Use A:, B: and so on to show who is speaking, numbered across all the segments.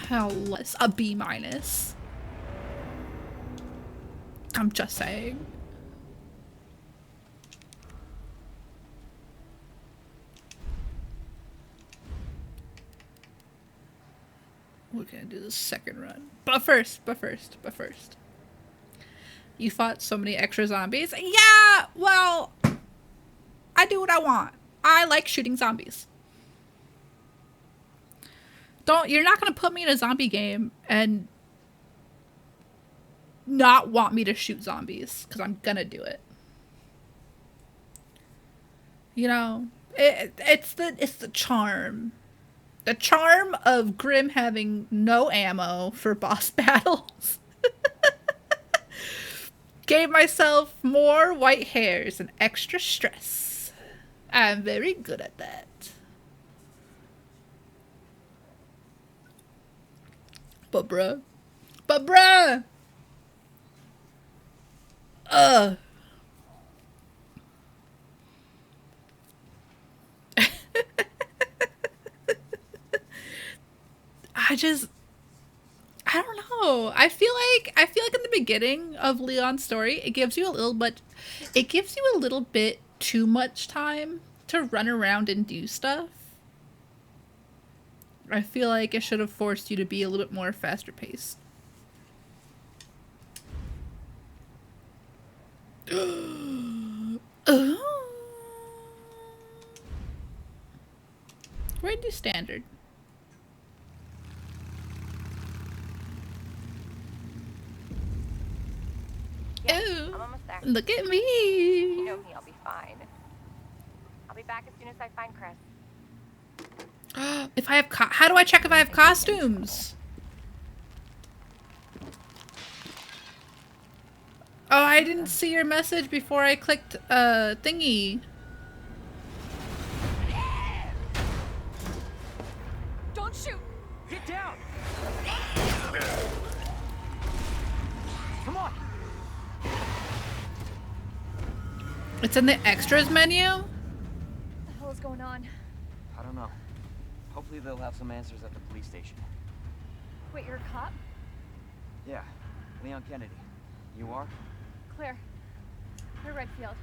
A: How less a B minus. I'm just saying. We're gonna do the second run. But first. You fought so many extra zombies. Yeah, well, I do what I want. I like shooting zombies. You're not gonna put me in a zombie game and not want me to shoot zombies, because I'm gonna do it. You know, it's the charm. The charm of Grim having no ammo for boss battles. Gave myself more white hairs and extra stress. I'm very good at that. But bruh. I don't know. I feel like in the beginning of Leon's story, it gives you a little bit too much time to run around and do stuff. I feel like it should have forced you to be a little bit more faster paced. Oh. We're gonna do standard.
B: Yeah,
A: Oh,
B: I'm almost there.
A: look at me.
B: You know me, I'll be fine. I'll be back as soon as I find Chris.
A: If I have how do I check if I have costumes? Oh, I didn't see your message before I clicked thingy.
B: Don't shoot!
C: Get down! Come on!
A: It's in the extras menu?
B: What the hell is going on?
C: I don't know. Hope
D: Hopefully they'll have some answers at the police station.
B: Wait, you're a cop?
D: Yeah, Leon Kennedy. You are?
B: Claire. Claire Redfield.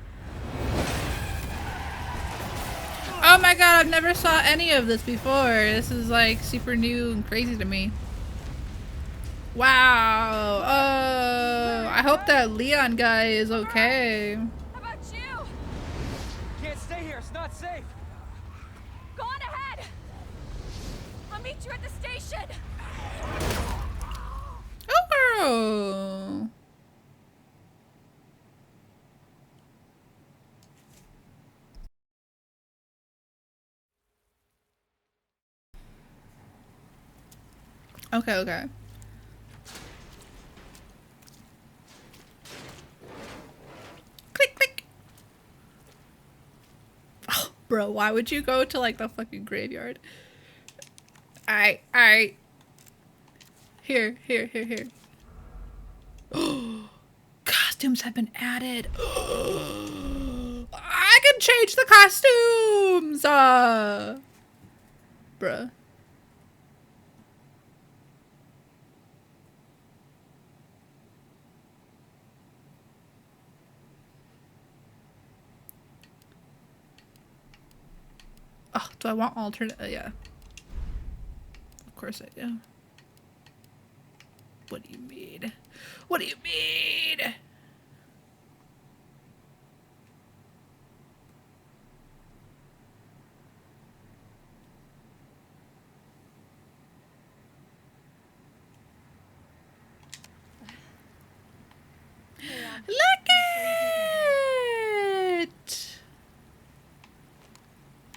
A: Oh my god, I've never saw any of this before. This is like super new and crazy to me. Wow. Oh, I hope that Leon guy is okay.
B: How about you?
C: Can't stay here. It's not safe.
B: Go on ahead. I'll meet you at the station.
A: Oh. Okay, okay. Click, click. Oh, bro, why would you go to like the fucking graveyard? Alright, alright. Here. Costumes have been added. I can change the costumes! Bruh. Oh, do I want alternate? Yeah. Of course I do. What do you mean? What do you mean? Look it!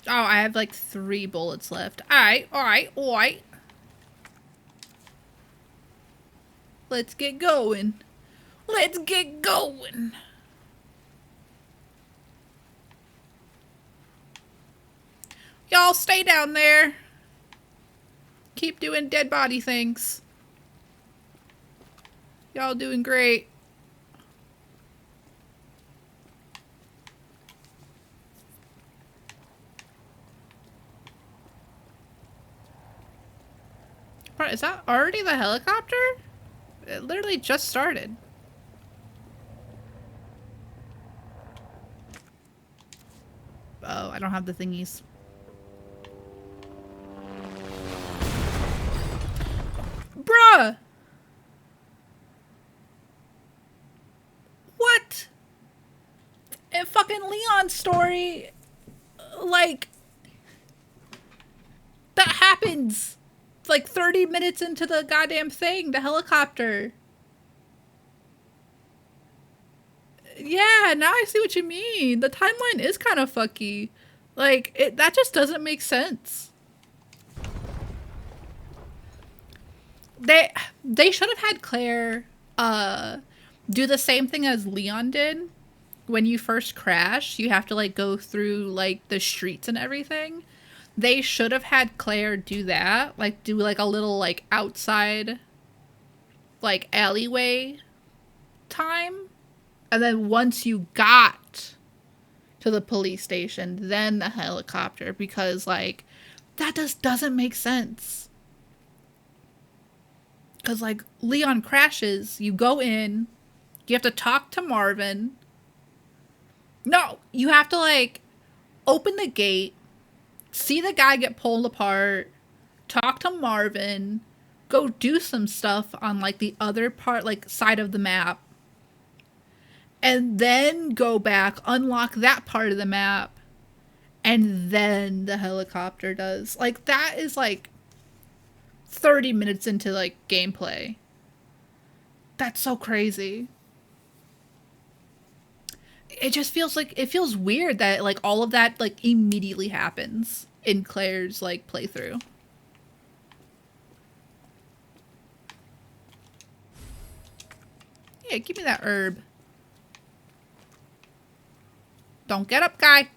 A: Oh, I have like 3 bullets left. Alright. Let's get going. Let's get going. Y'all stay down there. Keep doing dead body things. Y'all doing great. Is that already the helicopter? It literally just started. Oh, I don't have the thingies. Bruh! What? In fucking Leon's story, like, that happens. Like 30 minutes into the goddamn thing, the helicopter. Yeah, now I see what you mean. The timeline is kind of fucky. Like, that just doesn't make sense. They should have had Claire do the same thing as Leon did. When you first crash, you have to like go through like the streets and everything. They should have had Claire do that, like do like a little like outside like alleyway time. And then once you got to the police station, then the helicopter, because like that just doesn't make sense. Cuz like Leon crashes, you go in, you have to talk to Marvin. No, you have to like open the gate, see the guy get pulled apart, talk to Marvin, go do some stuff on like the other part, like side of the map, and then go back, unlock that part of the map, and then the helicopter does. Like that is like 30 minutes into like gameplay. That's so crazy. It just feels like, it feels weird that like all of that like immediately happens in Claire's like playthrough. Yeah, give me that herb. Don't get up, guy.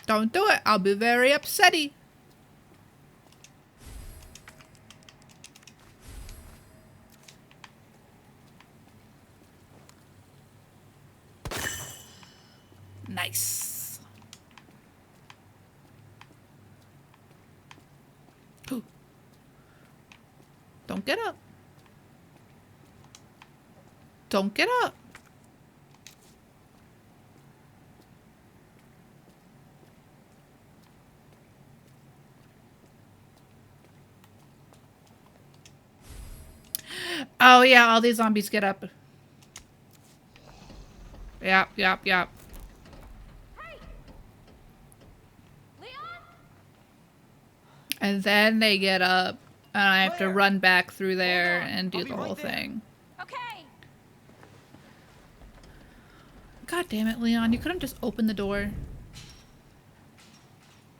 A: Don't do it. I'll be very upsetty. Nice. Don't get up. Don't get up. Oh yeah, all these zombies get up. Yep.
B: Hey! Leon?
A: And then they get up, and I have to
C: Claire!
A: run back through there
C: Hold on.
A: and do
C: I'll be
A: the
C: right
A: whole
C: there.
A: thing.
B: Okay.
A: God damn it, Leon. You couldn't just open the door.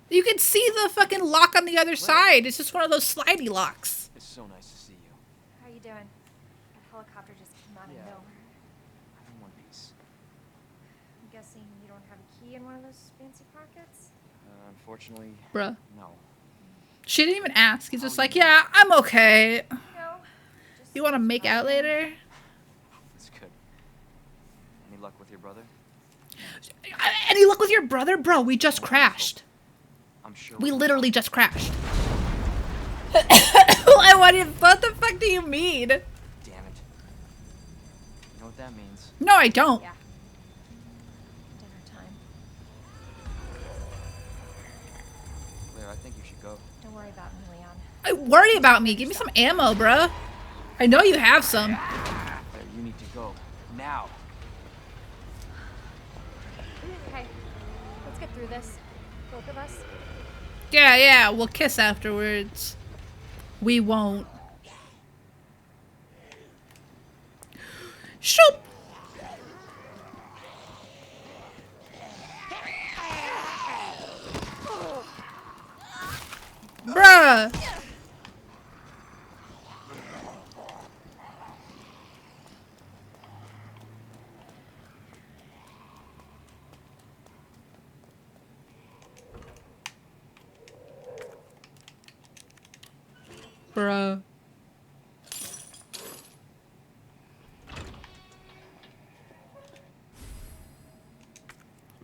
A: You can see the fucking lock on the other side. It's just one of those slidey locks.
D: It's so nice to see you.
B: How you doing? That helicopter just came out
D: Yeah.
B: of nowhere.
D: I'm in one piece.
B: I'm guessing you don't have a key in one of those fancy pockets?
D: Unfortunately,
A: Bruh.
D: no.
A: She didn't even ask. He's just
D: Oh,
A: like,
D: yeah.
A: yeah, I'm okay.
B: No. Just
A: You want to make out later?
D: It's good. Any luck with your brother?
A: Any luck with your brother? Bro, we just crashed.
D: I'm sure.
A: We literally just crashed. What the fuck do you mean?
D: Damn it. You know what that means?
A: No, I don't.
B: Yeah. Dinner time.
D: Claire, I think you should go.
B: Don't worry about me, Leon.
A: Worry about me. Give me some ammo, bruh. I know you have some.
D: Claire, you need to go. Now.
B: Okay. Let's get through this. Both of us.
A: Yeah, we'll kiss afterwards. We won't. Shoop! Bruh! Bruh.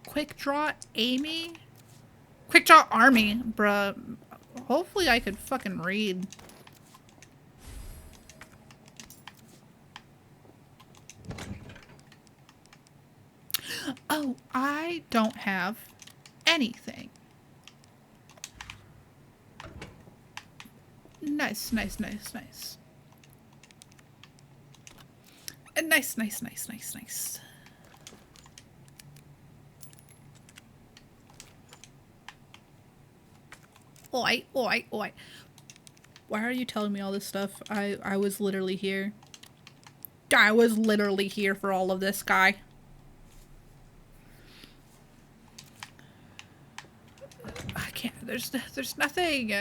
A: Quick draw Amy? Quick draw army, bruh. Hopefully I could fucking read. Oh, I don't have anything. Nice. Nice. Oi. Why are you telling me all this stuff? I was literally here. I was literally here for all of this, guy. I can't. There's nothing.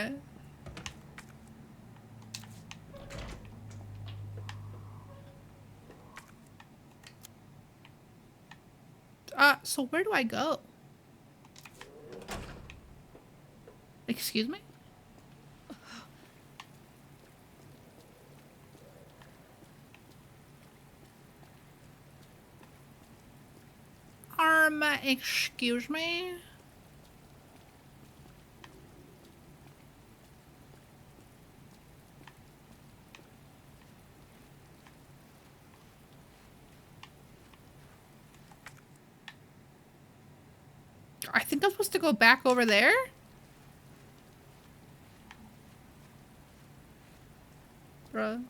A: So where do I go? Excuse me? Excuse me? I think I'm supposed to go back over there? Bruh.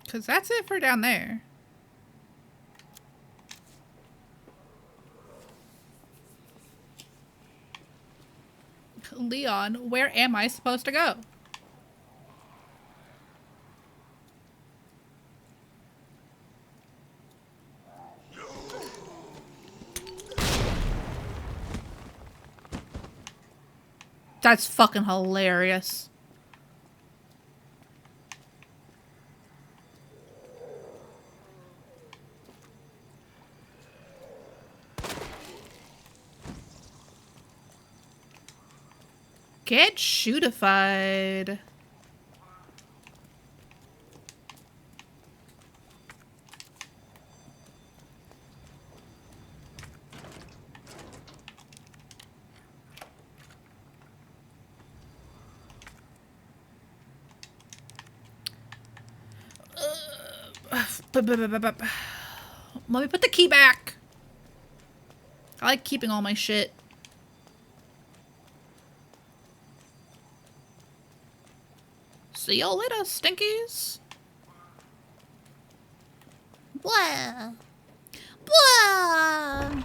A: Because that's it for down there. Leon, where am I supposed to go? That's fucking hilarious. Get shootified. Let me put the key back. I like keeping all my shit. See you later, stinkies. Blah. Blah.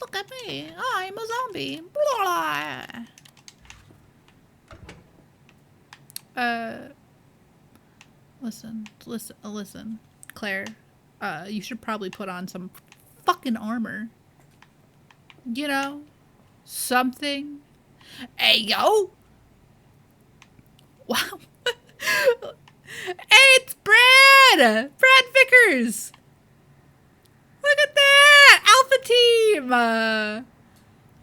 A: Look at me. I'm a zombie. Blah. Listen. Claire, you should probably put on some fucking armor. You know? Something. Hey, yo! Wow. Hey, it's Brad! Brad Vickers! Look at that! Alpha Team!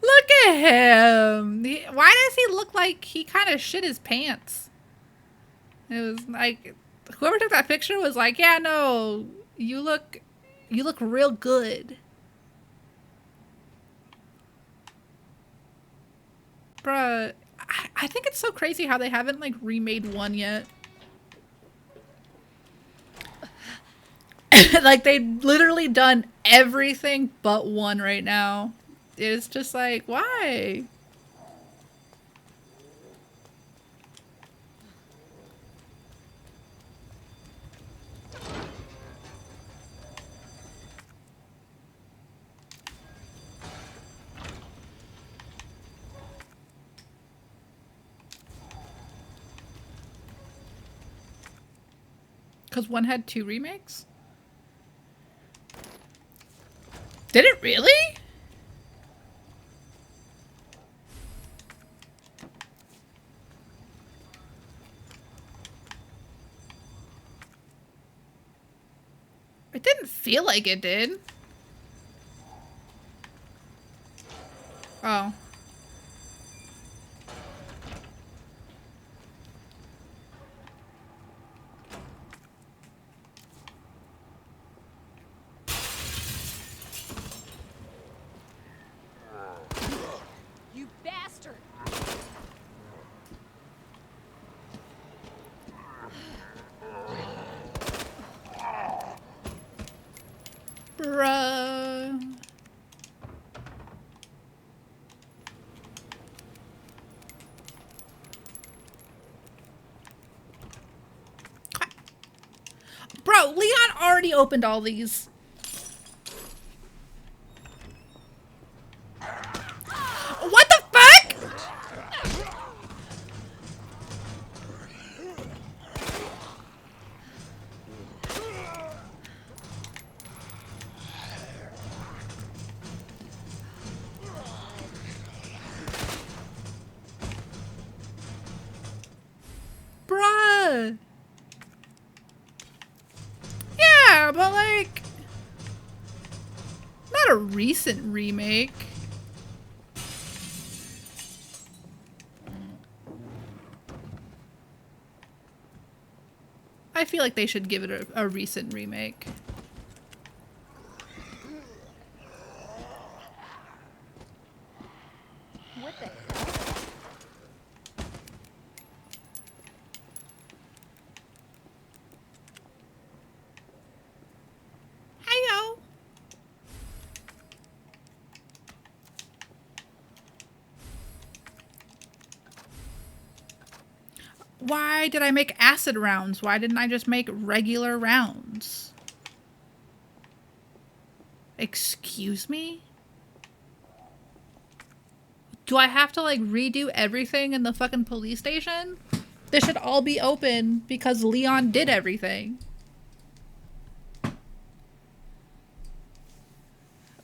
A: Look at him! Why does he look like he kind of shit his pants? It was like, whoever took that picture was like, yeah, no, you look real good. Bruh, I think it's so crazy how they haven't, like, remade one yet. Like, they've literally done everything but one right now. It's just like, why? Because one had 2 remakes? Did it really? It didn't feel like it did. Oh.
B: You bastard!
A: Bruh. Bro, Leon already opened all these. What the fuck? Bruh. Yeah, but like, not a recent remake. I feel like they should give it a recent remake.
B: What the hell?
A: Heyo. Why did I make acid rounds? Why didn't I just make regular rounds? Excuse me? Do I have to like redo everything in the fucking police station? This should all be open because Leon did everything.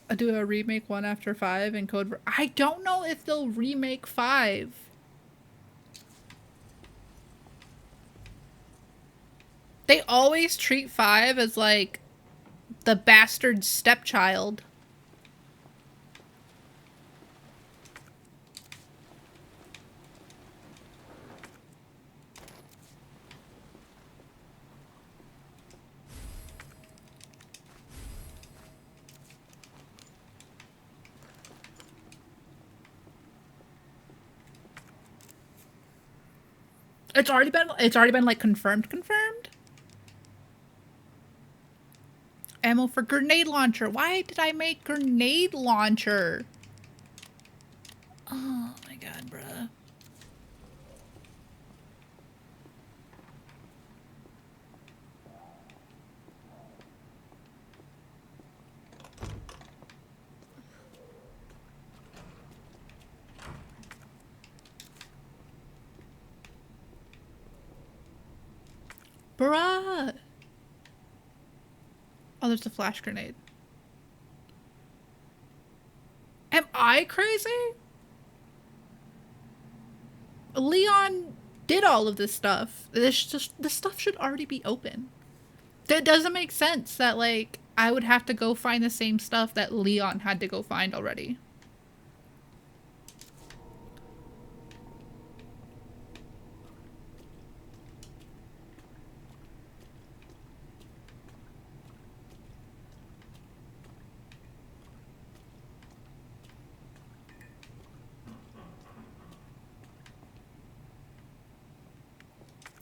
A: I'll do a remake 1 after 5 and code. I don't know if they'll remake 5. They always treat 5 as like the bastard stepchild. It's already been like confirmed. Ammo for grenade launcher. Why did I make grenade launcher? Oh my god, bruh. Bruh. Oh, there's a flash grenade. Am I crazy? Leon did all of this stuff. This stuff should already be open. That doesn't make sense that, like, I would have to go find the same stuff that Leon had to go find already.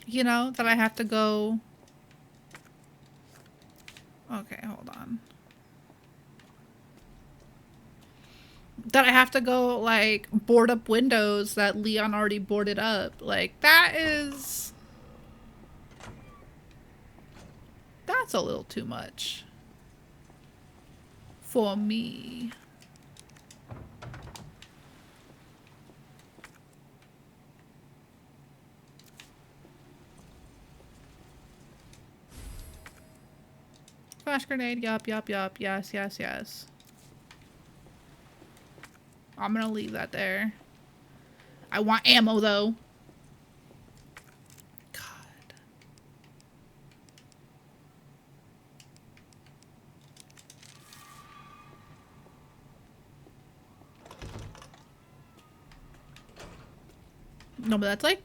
A: You know, that I have to go... Okay, hold on. That I have to go, like, board up windows that Leon already boarded up. Like, that is... That's a little too much. For me. Flash grenade, yup. Yes. I'm gonna leave that there. I want ammo, though. God. No, but that's, like,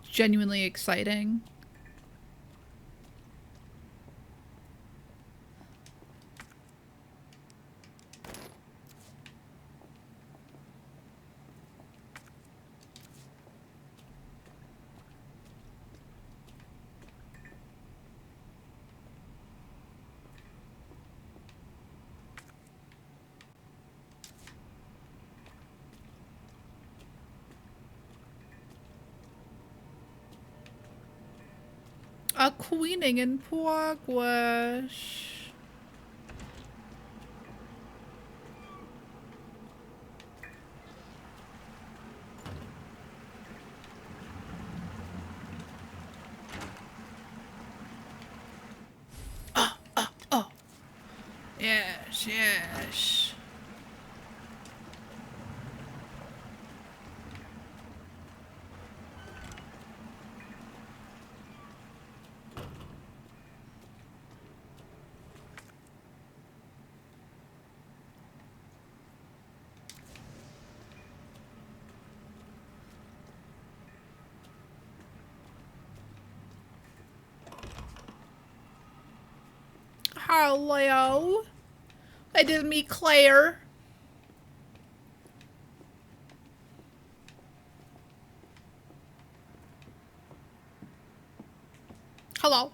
A: genuinely exciting. A queening in progress. Oh. Yes. Hello. It is me, Claire. Hello.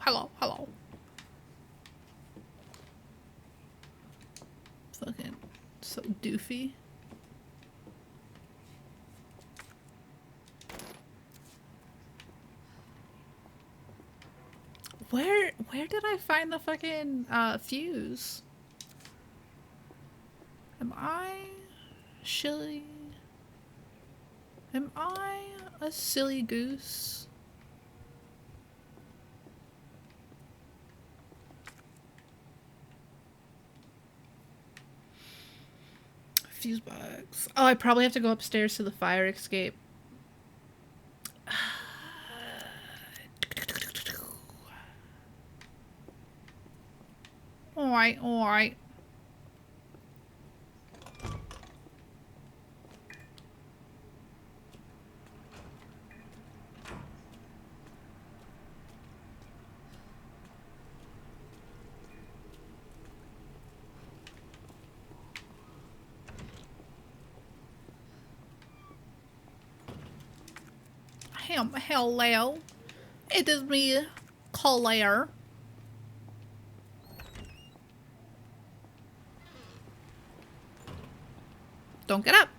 A: Fucking so doofy. Where did I find the fucking fuse? Am I silly? Am I a silly goose? Fuse box. Oh, I probably have to go upstairs to the fire escape. Alright. Hello. It is me, Claire. Don't get up.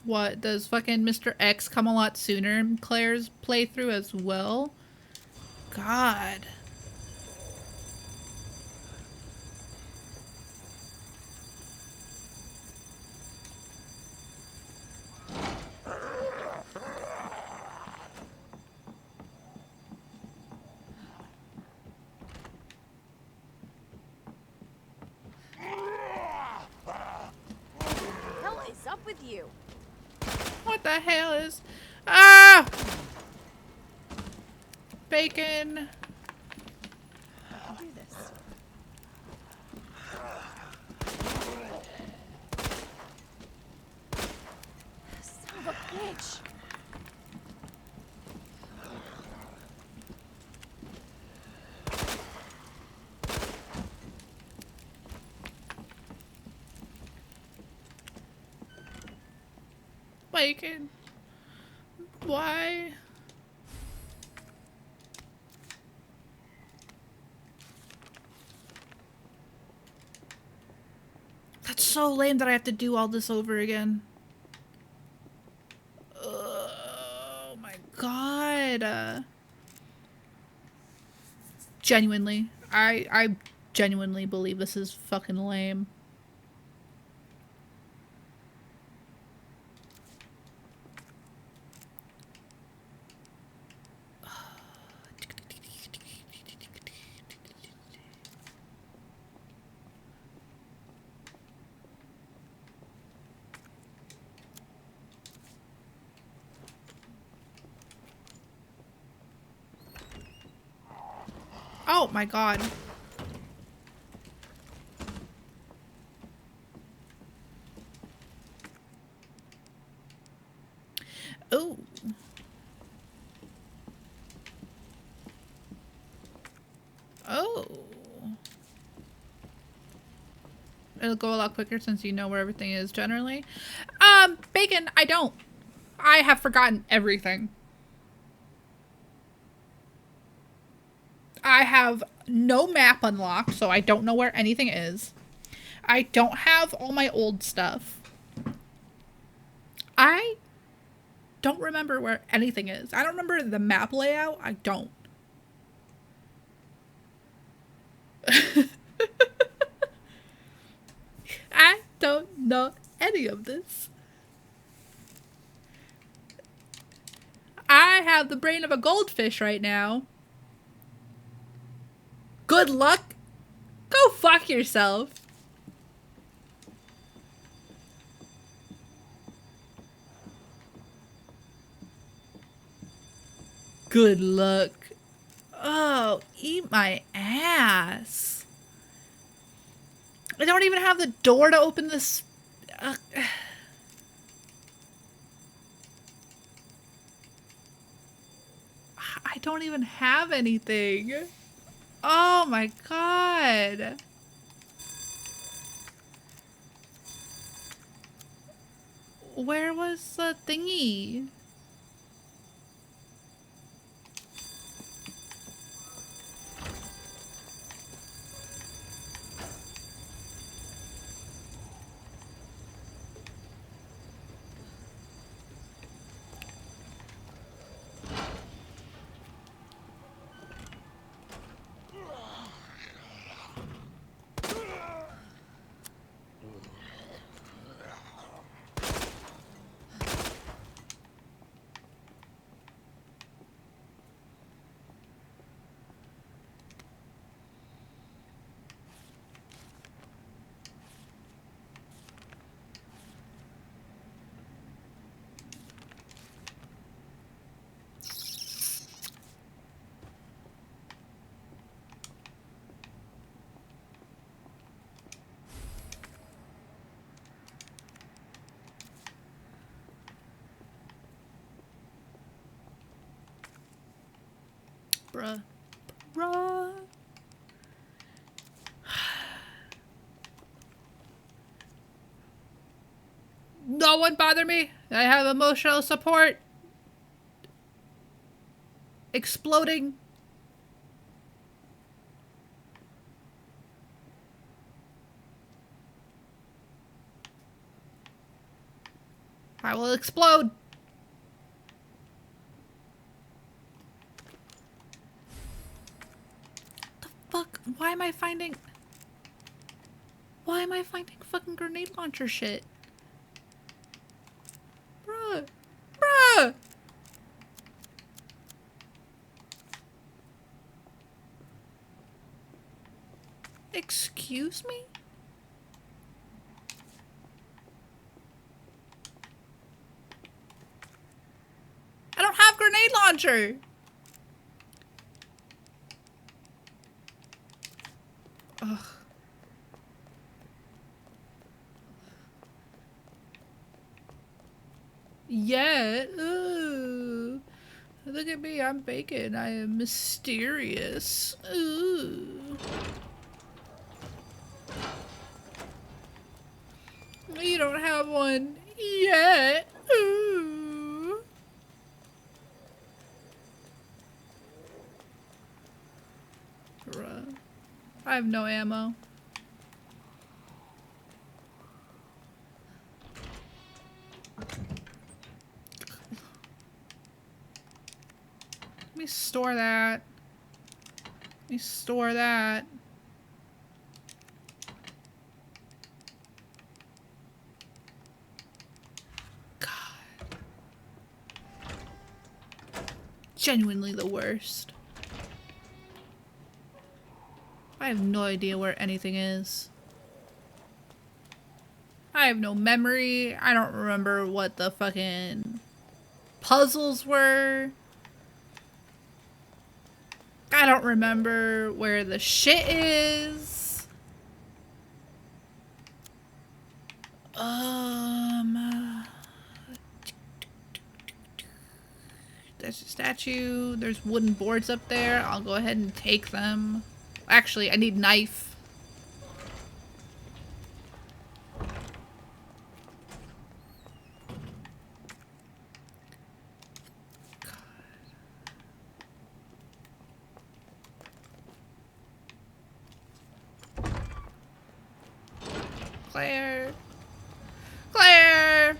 A: What, does fucking Mr. X come a lot sooner in Claire's playthrough as well? God.
E: What is up with you?
A: What the hell is... Ah! Bacon.
E: I'll do this. Son of a bitch.
A: Bacon. Why? That's so lame that I have to do all this over again. Oh my god. Genuinely. I genuinely believe this is fucking lame. Oh my god. Oh. Oh. It'll go a lot quicker since you know where everything is generally. Bacon, I don't. I have forgotten everything. I have no map unlocked, so I don't know where anything is. I don't have all my old stuff. I don't remember where anything is. I don't remember the map layout. I don't. I don't know any of this. I have the brain of a goldfish right now. Good luck. Go fuck yourself. Good luck. Oh, eat my ass. I don't even have the door to open this. I don't even have anything. Oh my god. Where was the thingy? Bruh. Bruh. No one bother me. I have emotional support. Exploding I will explode. The fuck? Why am I finding fucking grenade launcher shit? Bruh. Bruh! Excuse me? I don't have grenade launcher! Ugh. Yeah. Ooh. Look at me, I'm bacon. I am mysterious. Ooh. You don't have one yet. Ooh. Bruh. I have no ammo. Let me store that. Let me store that. God. Genuinely the worst. I have no idea where anything is. I have no memory. I don't remember what the fucking puzzles were. I don't remember where the shit is. There's a statue. There's wooden boards up there. I'll go ahead and take them. Actually, I need knife. Claire. Claire!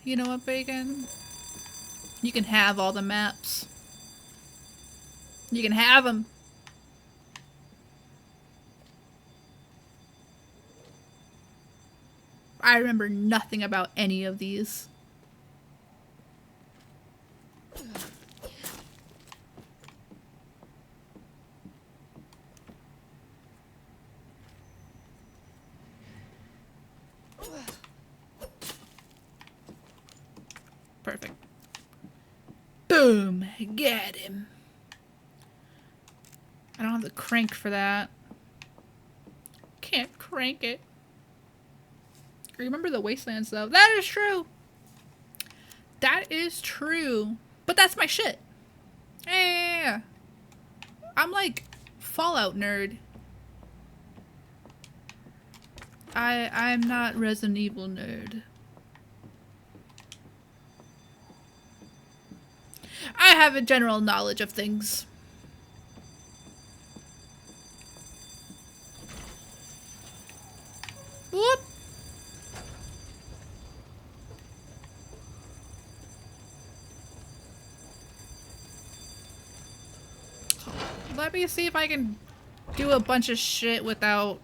A: You know what, Bacon? You can have all the maps. You can have them. I remember nothing about any of these. Perfect. Boom! Get him. I don't have the crank for that. Can't crank it. Remember the wastelands though. That is true. That is true. But that's my shit. Yeah. I'm like Fallout nerd. I'm not Resident Evil nerd. I have a general knowledge of things. Whoop. Let me see if I can do a bunch of shit without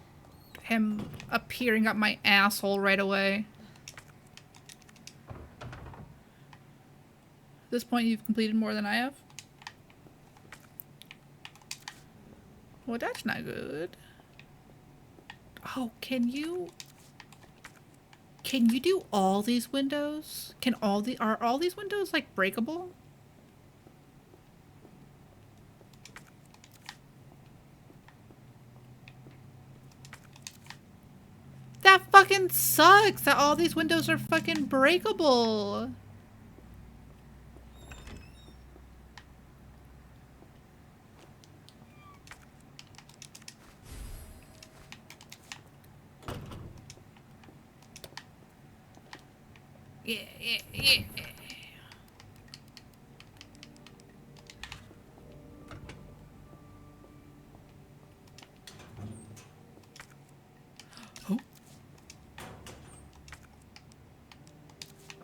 A: him appearing up my asshole right away. At this point, you've completed more than I have. Well, that's not good. Oh, can you do all these windows? Are all these windows like breakable? That fucking sucks that all these windows are fucking breakable. Yeah.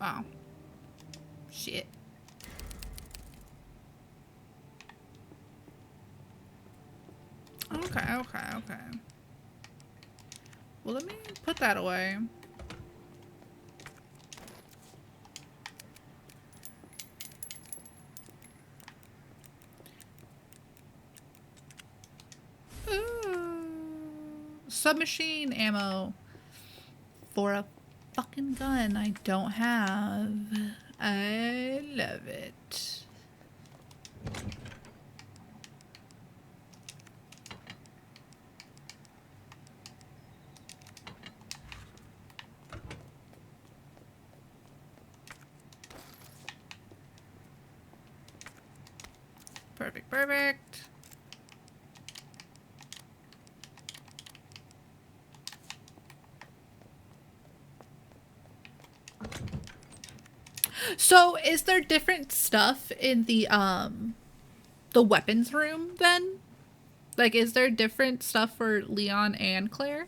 A: Oh. Shit. Okay, okay, okay. Well, let me put that away. Ooh. Submachine ammo for a fucking gun I don't have. I love it. Perfect, perfect. So, is there different stuff in the weapons room then? Like, is there different stuff for Leon and Claire?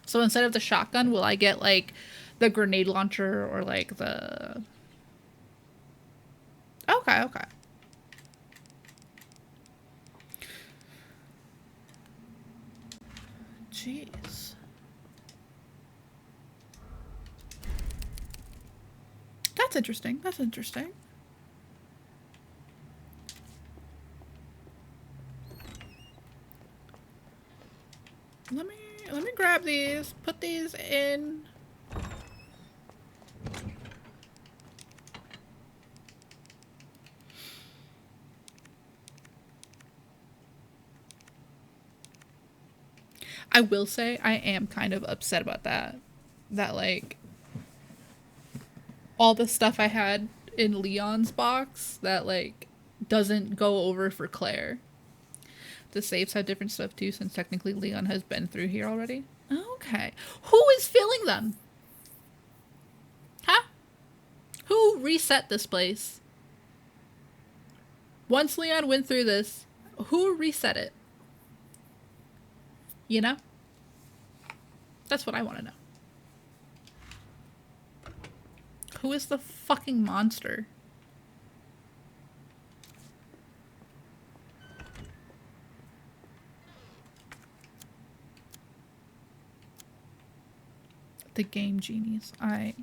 A: So instead of the shotgun, will I get like the grenade launcher or like the... Okay, okay. Jeez. That's interesting. That's interesting. Let me grab these, put these in. I will say I am kind of upset about that. That like all the stuff I had in Leon's box that like doesn't go over for Claire. The safes have different stuff too, since technically Leon has been through here already. Okay. Who is filling them? Huh? Who reset this place? Once Leon went through this, who reset it? You know? That's what I want to know. Who is the fucking monster? The game genies. I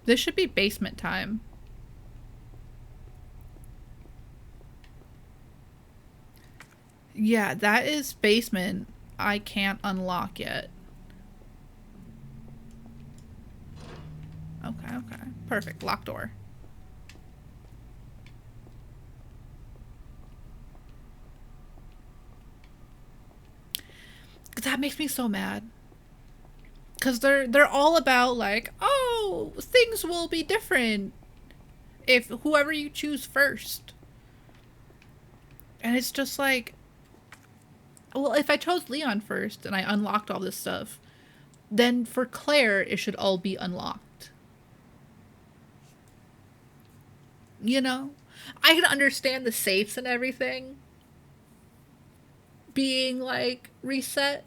A: This should be basement time. Yeah, that is basement. I can't unlock yet. Okay, okay. Perfect. Locked door. That makes me so mad. Cause they're all about like, oh, things will be different if whoever you choose first. And it's just like, well, if I chose Leon first and I unlocked all this stuff, then for Claire it should all be unlocked. You know? I can understand the safes and everything being like reset.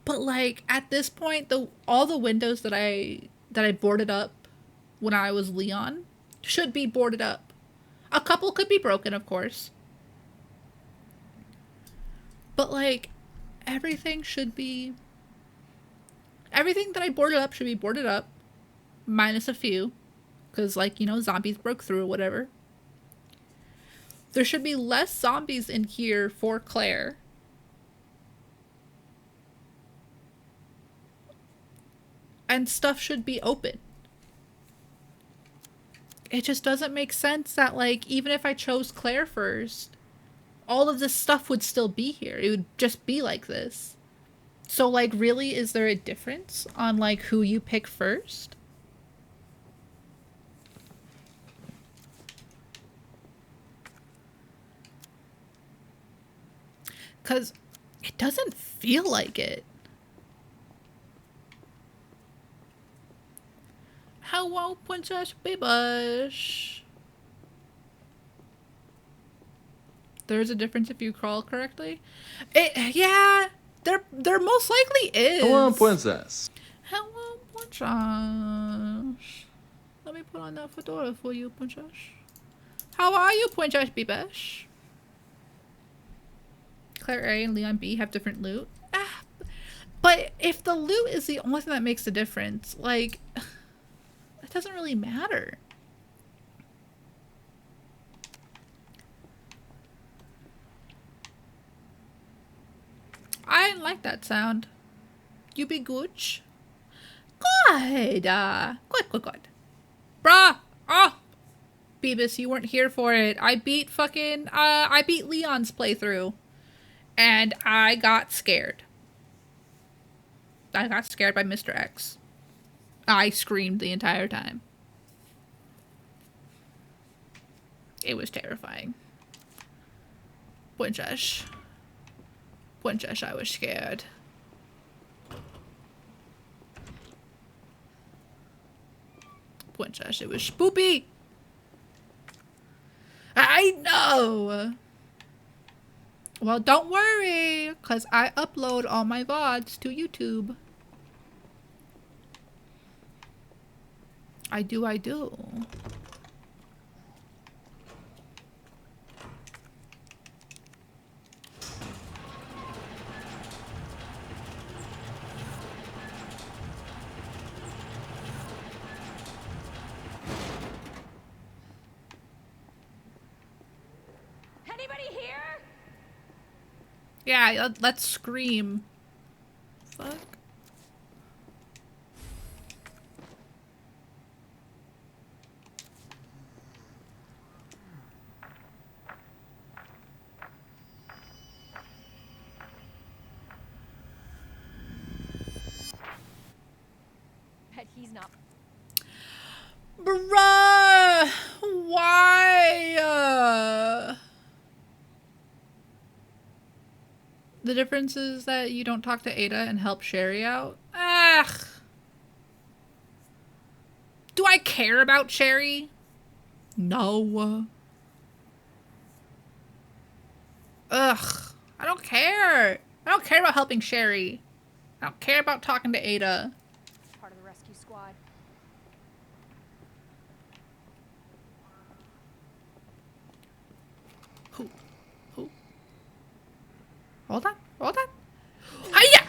A: But like at this point, all the windows that I boarded up when I was Leon should be boarded up. A couple could be broken, of course. But like everything that I boarded up should be boarded up, minus a few, because like, you know, zombies broke through or whatever. There should be less zombies in here for Claire. And stuff should be open. It just doesn't make sense that, like, even if I chose Claire first, all of this stuff would still be here. It would just be like this. So, like, really, is there a difference on, like, who you pick first? Because it doesn't feel like it. Hello, Princess Babush. There's a difference if you crawl correctly. Yeah, there most likely is.
F: Hello, princess.
A: Hello, Princess. Let me put on that fedora for you, Princess. How are you, Princess Babush? Claire A and Leon B have different loot. But if the loot is the only thing that makes the difference, like, it doesn't really matter. I like that sound. You be gooch? Good. Good. Bruh. Oh. Beavis, you weren't here for it. I beat Leon's playthrough. And I got scared. I got scared by Mr. X. I screamed the entire time. It was terrifying. Princess, I was scared. Princess, it was spoopy. I know. Well, don't worry, because I upload all my VODs to YouTube. I do.
E: Anybody here?
A: Yeah, let's scream. Fuck.
E: Bet he's not.
A: Bruh! Why? The difference is that you don't talk to Ada and help Sherry out. Ugh. Do I care about Sherry? No. Ugh. I don't care. I don't care about helping Sherry. I don't care about talking to Ada.
E: Part of the rescue squad.
A: Who? Hold on. Hiya!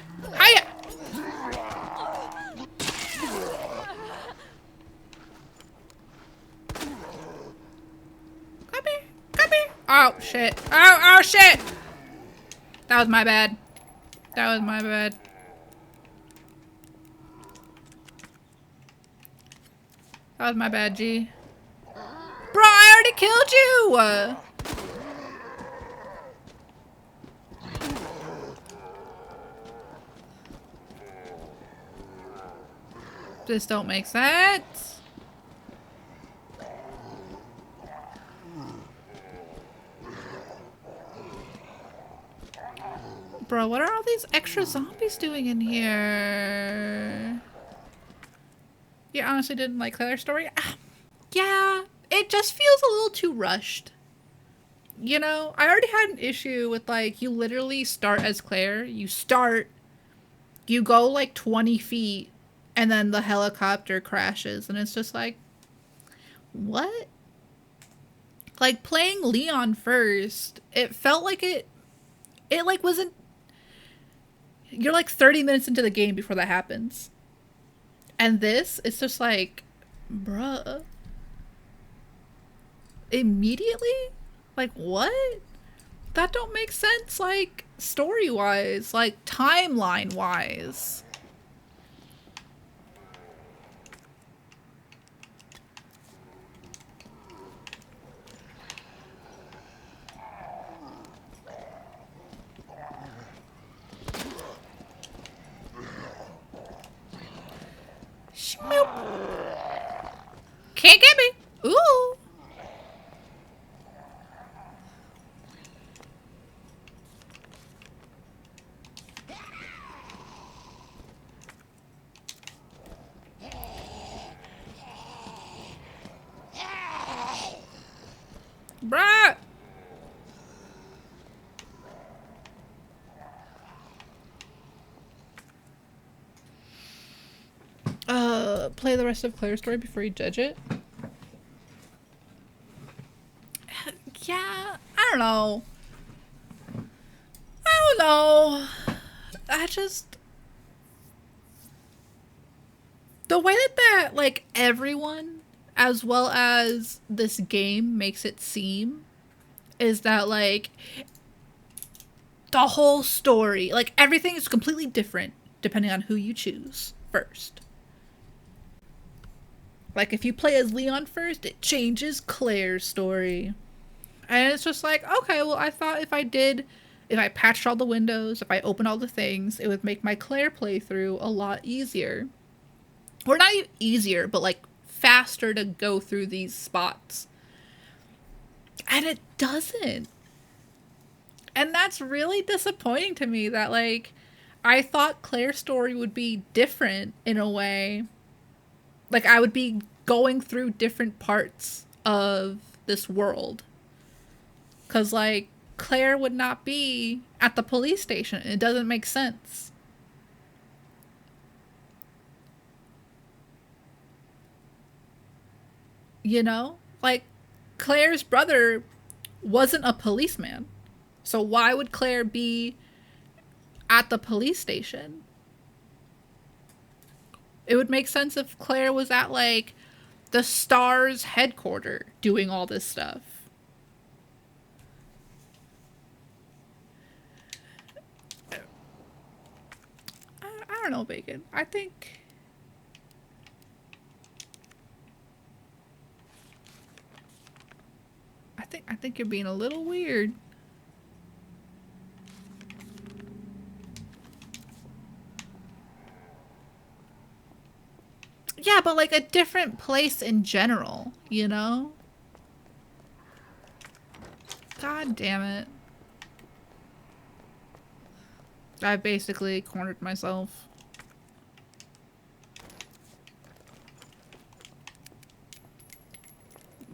A: Come here. Oh, shit. Oh, shit! That was my bad. That was my bad, G. Bro, I already killed you! This don't make sense. Bro, what are all these extra zombies doing in here? You honestly didn't like Claire's story? Yeah, it just feels a little too rushed. You know, I already had an issue with, like, you literally start as Claire. You go like 20 feet, and then the helicopter crashes, and it's just like, what? Like, playing Leon first, it felt like it like wasn't, you're like 30 minutes into the game before that happens. And this, it's just like, bruh. Immediately? Like, what? That don't make sense, like, story-wise, like, timeline-wise. Shmoop. Can't get me. Ooh. play the rest of Claire's story before you judge it? Yeah, I don't know. I don't know. I just... The way that like, everyone, as well as this game makes it seem, is that, like, the whole story, like, everything is completely different depending on who you choose first. Like, if you play as Leon first, it changes Claire's story. And it's just like, okay, well, I thought if I patched all the windows, if I opened all the things, it would make my Claire playthrough a lot easier. Or not even easier, but, like, faster to go through these spots. And it doesn't. And that's really disappointing to me that, like, I thought Claire's story would be different in a way. Like, I would be going through different parts of this world. 'Cause, like, Claire would not be at the police station. It doesn't make sense. You know? Like, Claire's brother wasn't a policeman. So why would Claire be at the police station? It would make sense if Claire was at, like, the STARS headquarters doing all this stuff. I don't know, Bacon. I think you're being a little weird. Yeah, but like a different place in general, you know? God damn it. I basically cornered myself.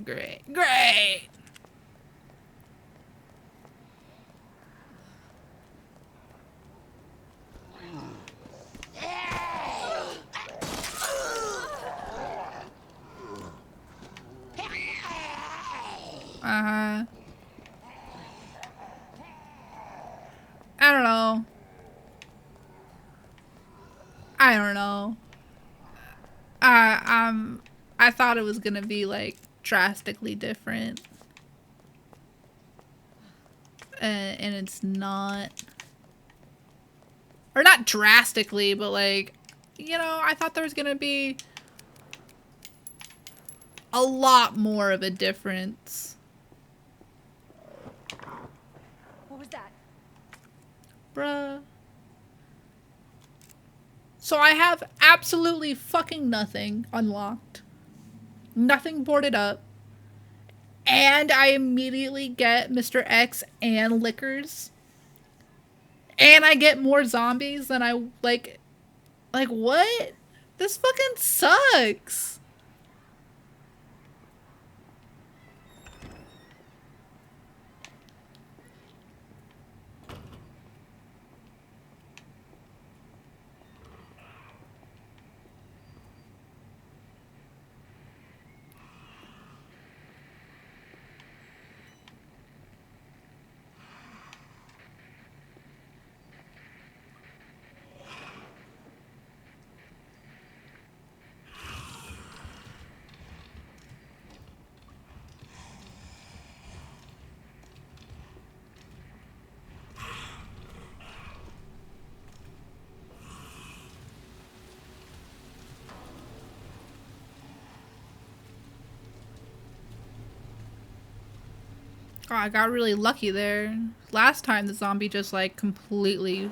A: Great. Great! Uh-huh. I don't know. I don't know. I thought it was gonna be, like, drastically different. And it's not. Or not drastically, but, like, you know, I thought there was gonna be a lot more of a difference.
E: What was that?
A: Bruh. So I have absolutely fucking nothing unlocked. Nothing boarded up. And I immediately get Mr. X and Lickers. And I get more zombies than I, like, what? This fucking sucks. Oh, I got really lucky there. Last time the zombie just, like, completely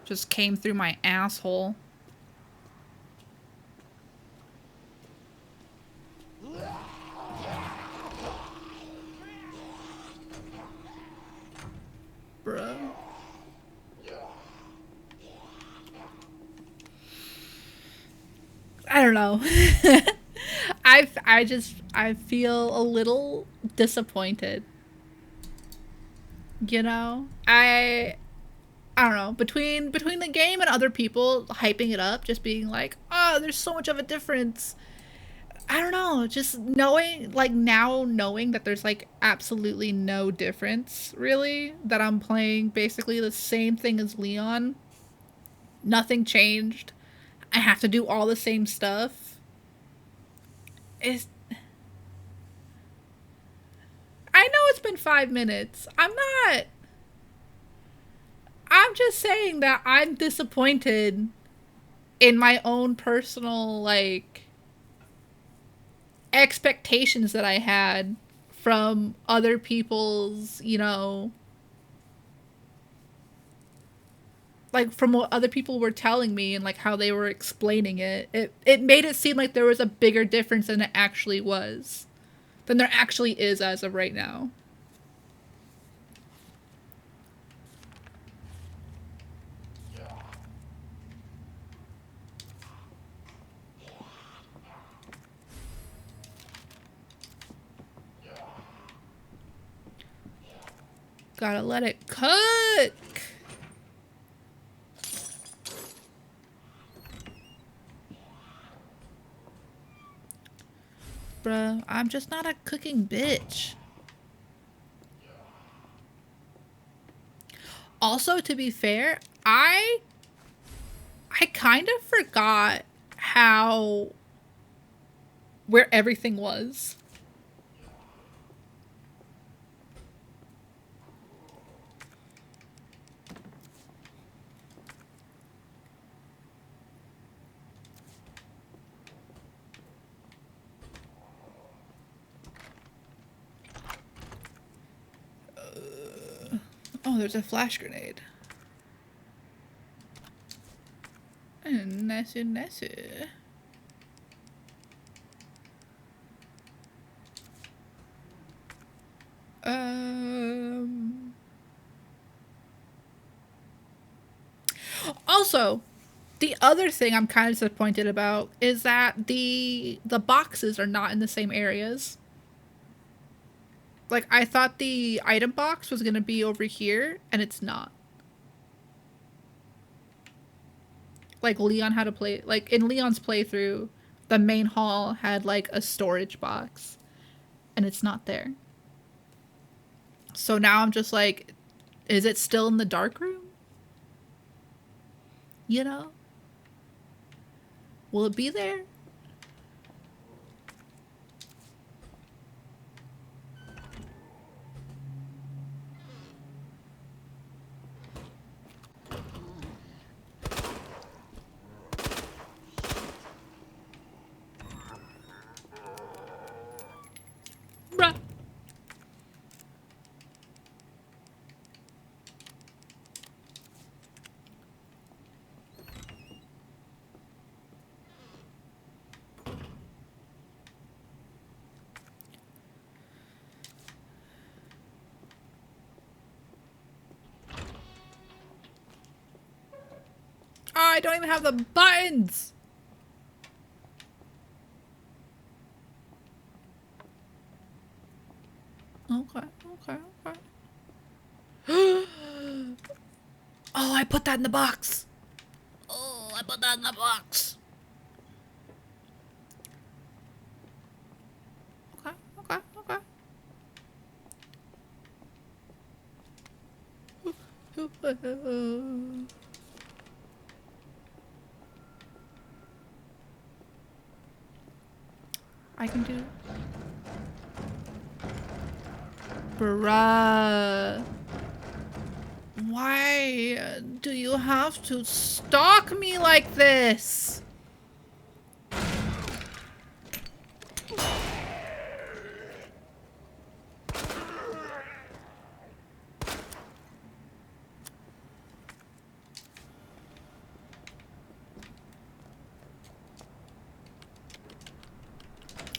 A: just came through my asshole. Bruh. I don't know. I feel a little disappointed. You know? I don't know, between the game and other people hyping it up, just being like, oh, there's so much of a difference. I don't know, just knowing, like, now knowing that there's, like, absolutely no difference, really, that I'm playing basically the same thing as Leon. Nothing changed. I have to do all the same stuff. It's... I know it's been 5 minutes. I'm just saying that I'm disappointed in my own personal, like, expectations that I had from other people's, you know, like from what other people were telling me and like how they were explaining it. It made it seem like there was a bigger difference than it actually was. Than there actually is as of right now. Gotta let it cook. Bruh, I'm just not a cooking bitch. Also, to be fair, I kind of forgot where everything was. Oh, there's a flash grenade. Nice. Also, the other thing I'm kind of disappointed about is that the boxes are not in the same areas. Like, I thought the item box was gonna be over here, and it's not. Like, Leon had to play... Like, in Leon's playthrough, the main hall had, like, a storage box. And it's not there. So now I'm just like, is it still in the dark room? You know? Will it be there? Bruh. Oh, I don't even have the buttons! Okay. Oh, I put that in the box! Oh, I put that in the box! Okay. I can do... Bruh. Why do you have to stalk me like this?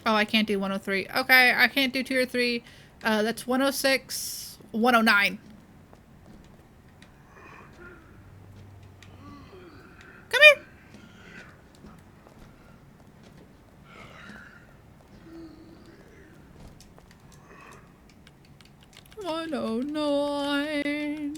A: Oh, I can't do 103. Okay, I can't do 2 or 3. That's 106, 109. Come here. 109.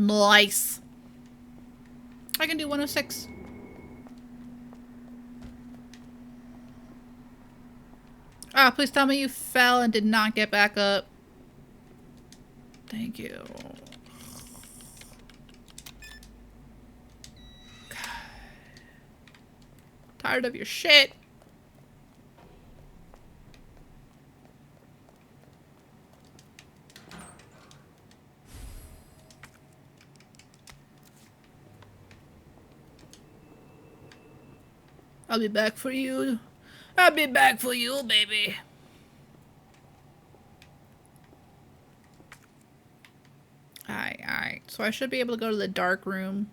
A: Nice. I can do 106. Ah, please tell me you fell and did not get back up. Thank you. Tired of your shit. I'll be back for you. I'll be back for you, baby. Alright. So I should be able to go to the dark room.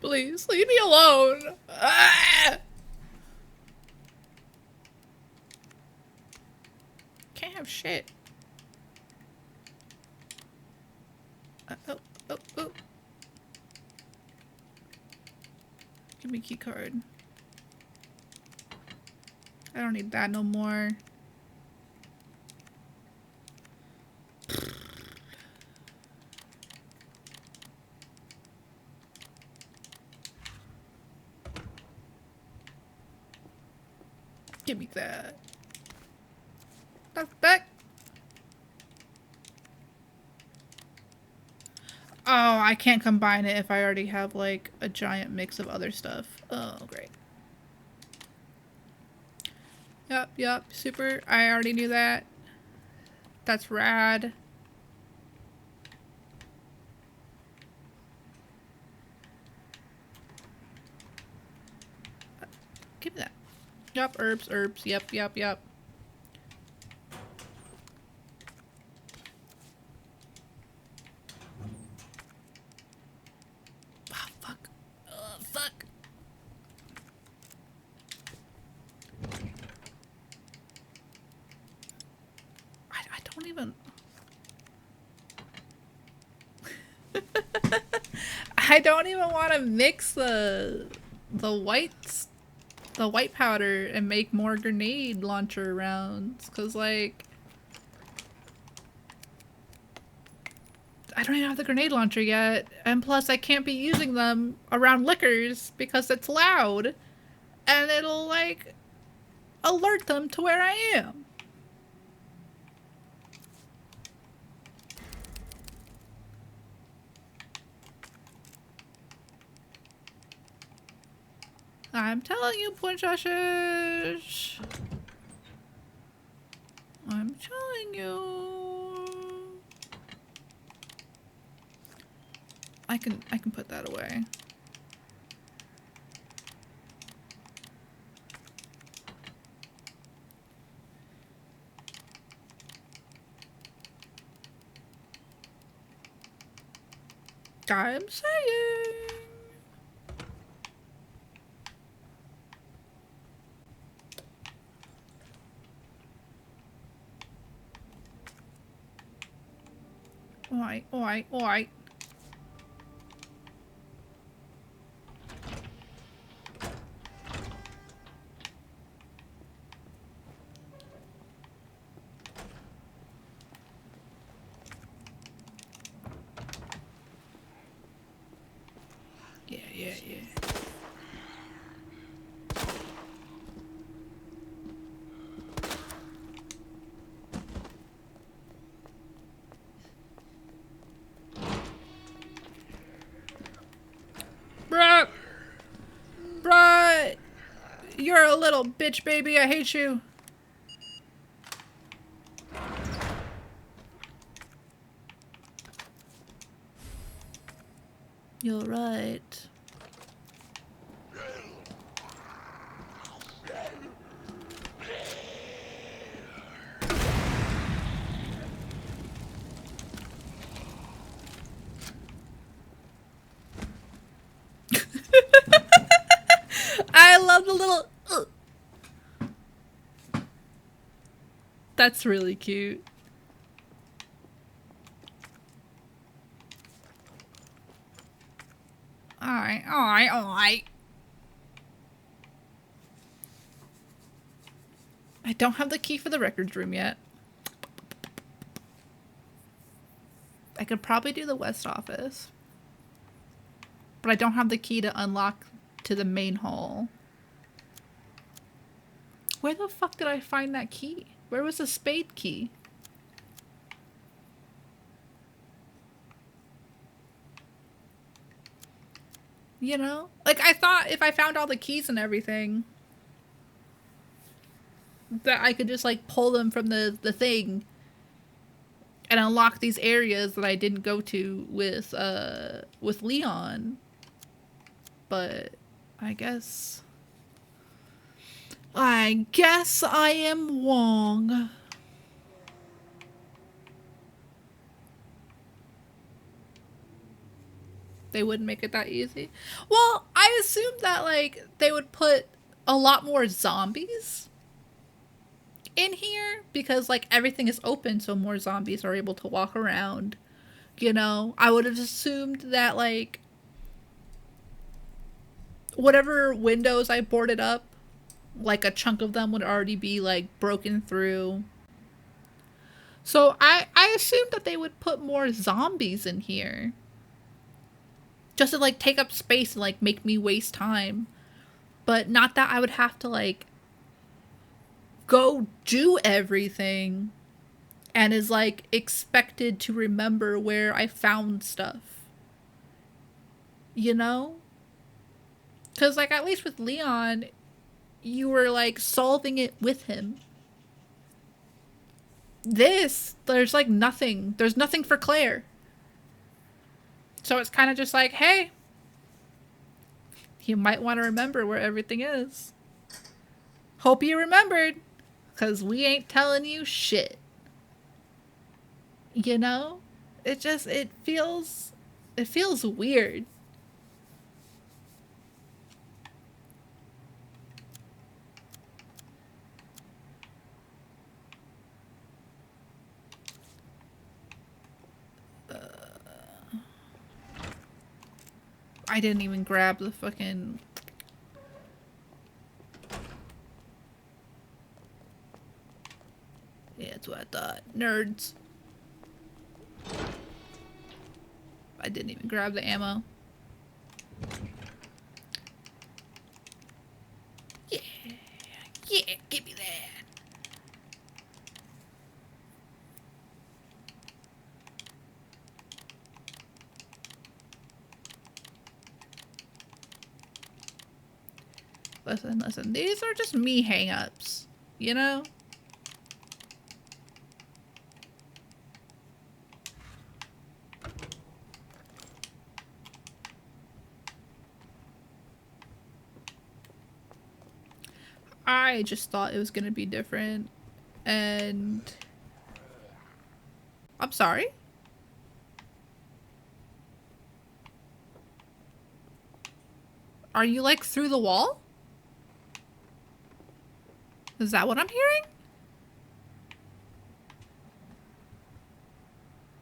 A: Please, leave me alone. Ah! Can't have shit. Oh. Give me a key card. I don't need that no more. Give me that. That's back. Oh, I can't combine it if I already have like a giant mix of other stuff. Oh, great. Yep. Super. I already knew that. That's rad. Give me that. Yep, herbs. Yep. Oh, fuck. Fuck. I don't even... I don't even want to mix the white powder and make more grenade launcher rounds, because like I don't even have the grenade launcher yet, and plus I can't be using them around liquors because it's loud and it'll like alert them to where I am. I'm telling you, princesses. I'm telling you. I can put that away. I'm saying. Alright. Yeah. Bruh! You're a little bitch, baby. I hate you. You're right. That's really cute. Alright, alright, alright. I don't have the key for the records room yet. I could probably do the west office. But I don't have the key to unlock to the main hall. Where the fuck did I find that key? Where was the spade key? You know? Like, I thought if I found all the keys and everything, that I could just, like, pull them from the thing and unlock these areas that I didn't go to with Leon. But I guess I am wrong. They wouldn't make it that easy. Well, I assumed that, like, they would put a lot more zombies in here because, like, everything is open, so more zombies are able to walk around. You know, I would have assumed that, like, whatever windows I boarded up, like, a chunk of them would already be, like, broken through. So I assumed that they would put more zombies in here. Just to, like, take up space and, like, make me waste time. But not that I would have to, like, go do everything and is, like, expected to remember where I found stuff. You know? Because, like, at least with Leon, you were, like, solving it with him. This, there's, like, nothing. There's nothing for Claire. So it's kind of just like, hey, you might want to remember where everything is. Hope you remembered, because we ain't telling you shit. You know? It feels weird. I didn't even grab the fucking... Yeah, that's what I thought. Nerds. I didn't even grab the ammo. Yeah. Yeah, give me that. Listen, these are just me hang-ups, you know? I just thought it was gonna be different, and... I'm sorry? Are you, like, through the wall? Is that what I'm hearing?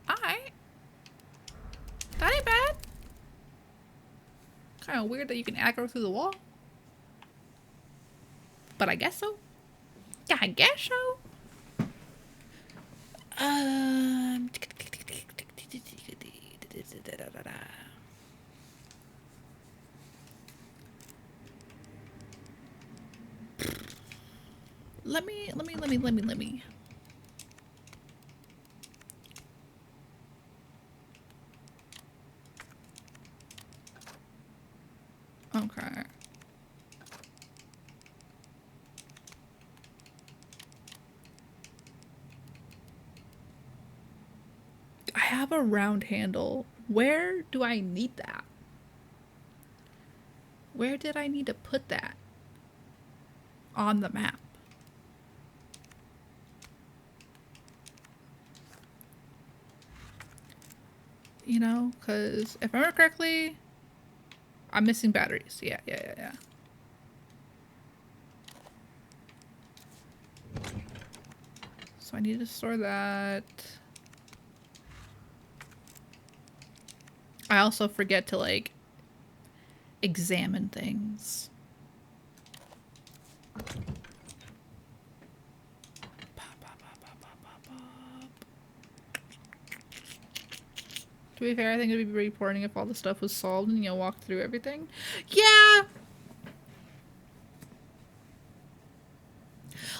A: Alright. That ain't bad. Kinda weird that you can aggro through the wall. But I guess so. Yeah, I guess so. Let me. Okay. I have a round handle. Where do I need that? Where did I need to put that on the map? You know, because if I remember correctly, I'm missing batteries. Yeah. So I need to store that. I also forget to, like, examine things. To be fair, I think it'd be reporting if all the stuff was solved and, you know, walk through everything. Yeah!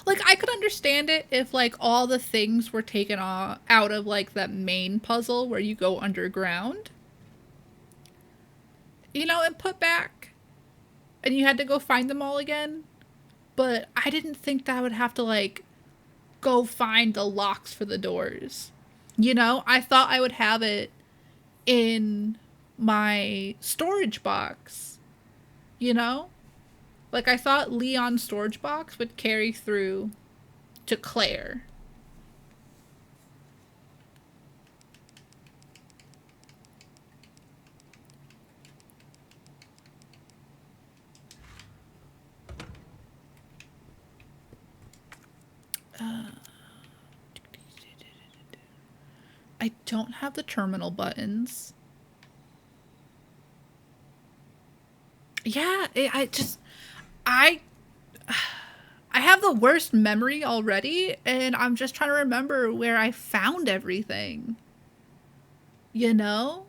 A: Like, I could understand it if, like, all the things were taken out of, like, that main puzzle where you go underground. You know, and put back. And you had to go find them all again. But I didn't think that I would have to, like, go find the locks for the doors. You know, I thought I would have it in my storage box. You know? Like, I thought Leon's storage box would carry through to Claire. I don't have the terminal buttons. Yeah, I have the worst memory already, and I'm just trying to remember where I found everything. You know?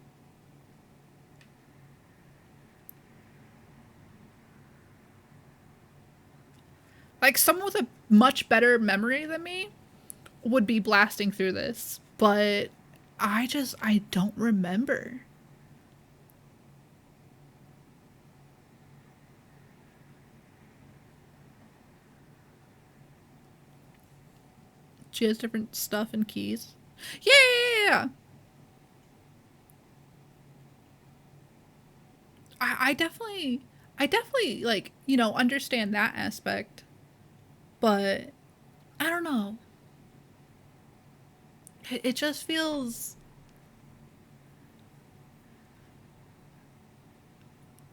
A: Like, someone with a much better memory than me would be blasting through this, but I don't remember. She has different stuff and keys. Yeah! I definitely, like, you know, understand that aspect. But, I don't know. It just feels...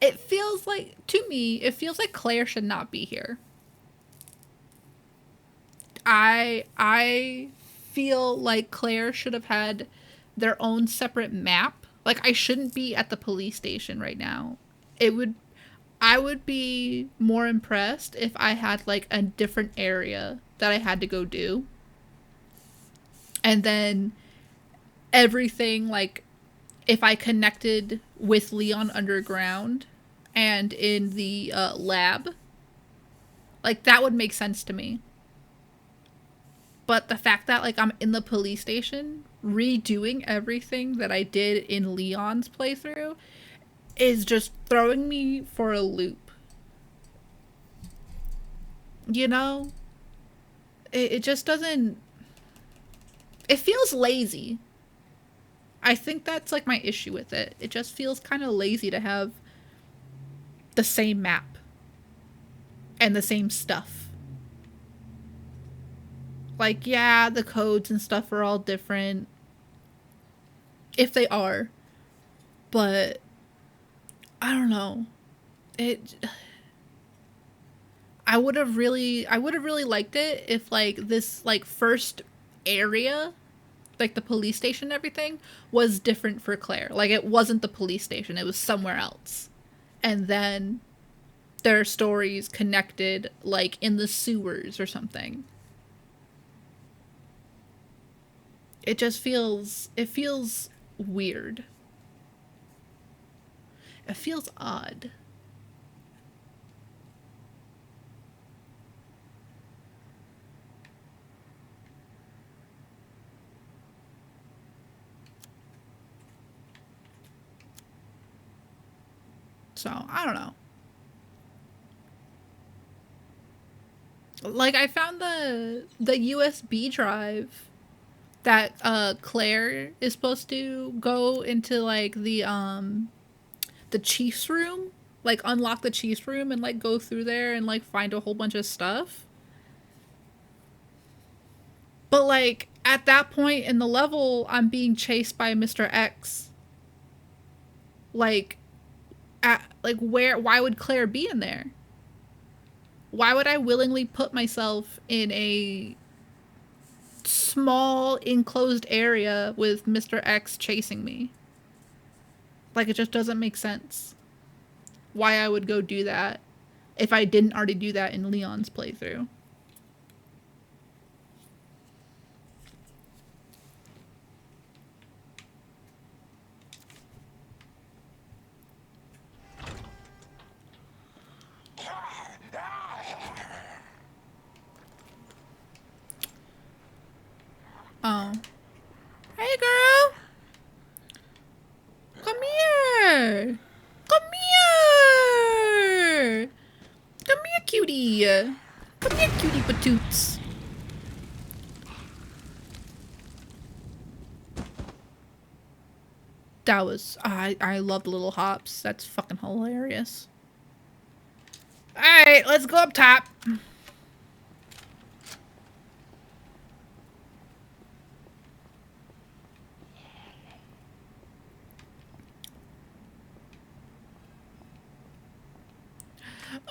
A: It feels like, to me, it feels like Claire should not be here. I feel like Claire should have had their own separate map. Like, I shouldn't be at the police station right now. I would be more impressed if I had, like, a different area that I had to go do. And then everything, like, if I connected with Leon underground and in the lab, like, that would make sense to me. But the fact that, like, I'm in the police station redoing everything that I did in Leon's playthrough is just throwing me for a loop. You know? It just doesn't... It feels lazy. I think that's, like, my issue with it. It just feels kind of lazy to have the same map and the same stuff. Like, yeah, the codes and stuff are all different. If they are. But, I don't know. I would have really liked it if, like, this, like, first area, like the police station and everything, was different for Claire. Like, it wasn't the police station, it was somewhere else. And then their stories connected, like, in the sewers or something. It just feels... It feels weird. It feels odd. So, I don't know. Like, I found the USB drive that Claire is supposed to go into, like, the chief's room, like, unlock the chief's room and, like, go through there and, like, find a whole bunch of stuff. But, like, at that point in the level, I'm being chased by Mr. X. Like, why would Claire be in there? Why would I willingly put myself in a small enclosed area with Mr. X chasing me. Like, it just doesn't make sense why I would go do that if I didn't already do that in Leon's playthrough. Oh. Hey, girl! Come here! Come here! Come here, cutie! Come here, cutie patoots! That was... I love little hops. That's fucking hilarious. Alright, let's go up top.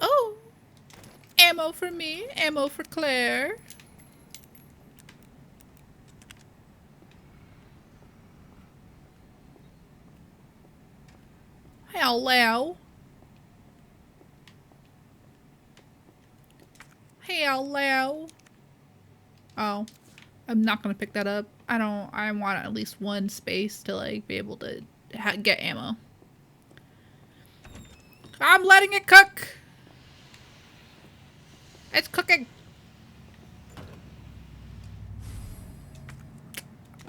A: Oh! Ammo for me, ammo for Claire. Hello. Hello. Oh, I'm not gonna pick that up. I want at least one space to like be able to get ammo. I'm letting it cook. It's cooking.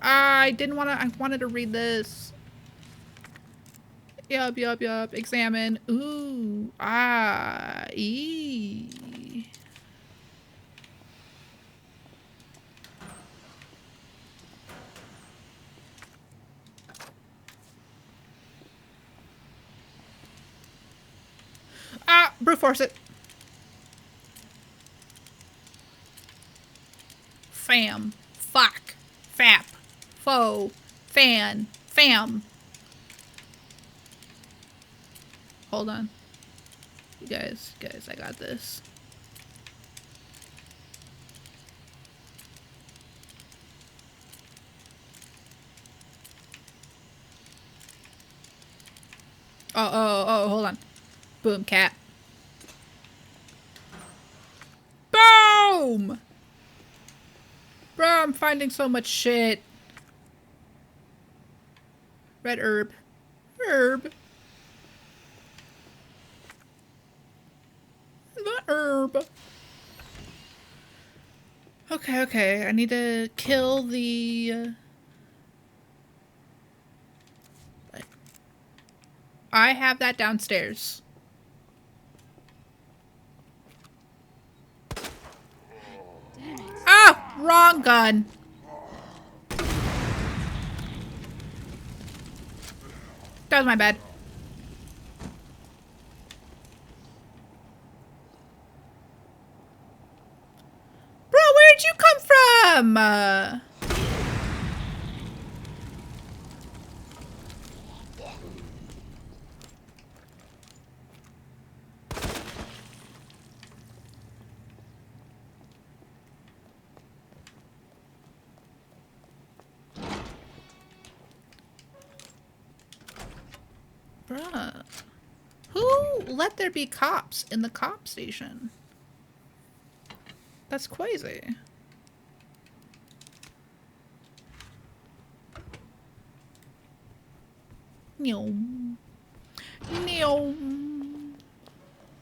A: I didn't want to. I wanted to read this. Yup. Examine. Ooh. E. Brute force it. Fam. Fuck. Fap. Foe. Fan. Fam. Hold on. You guys, I got this. Oh, hold on. Boom, cat. Boom! Bro, I'm finding so much shit. Red herb. Herb. The herb. Okay. I need to kill the... I have that downstairs. Ah! Wrong gun. That was my bad. Bro, where'd you come from? Bruh. Who let there be cops in the cop station? That's crazy. No.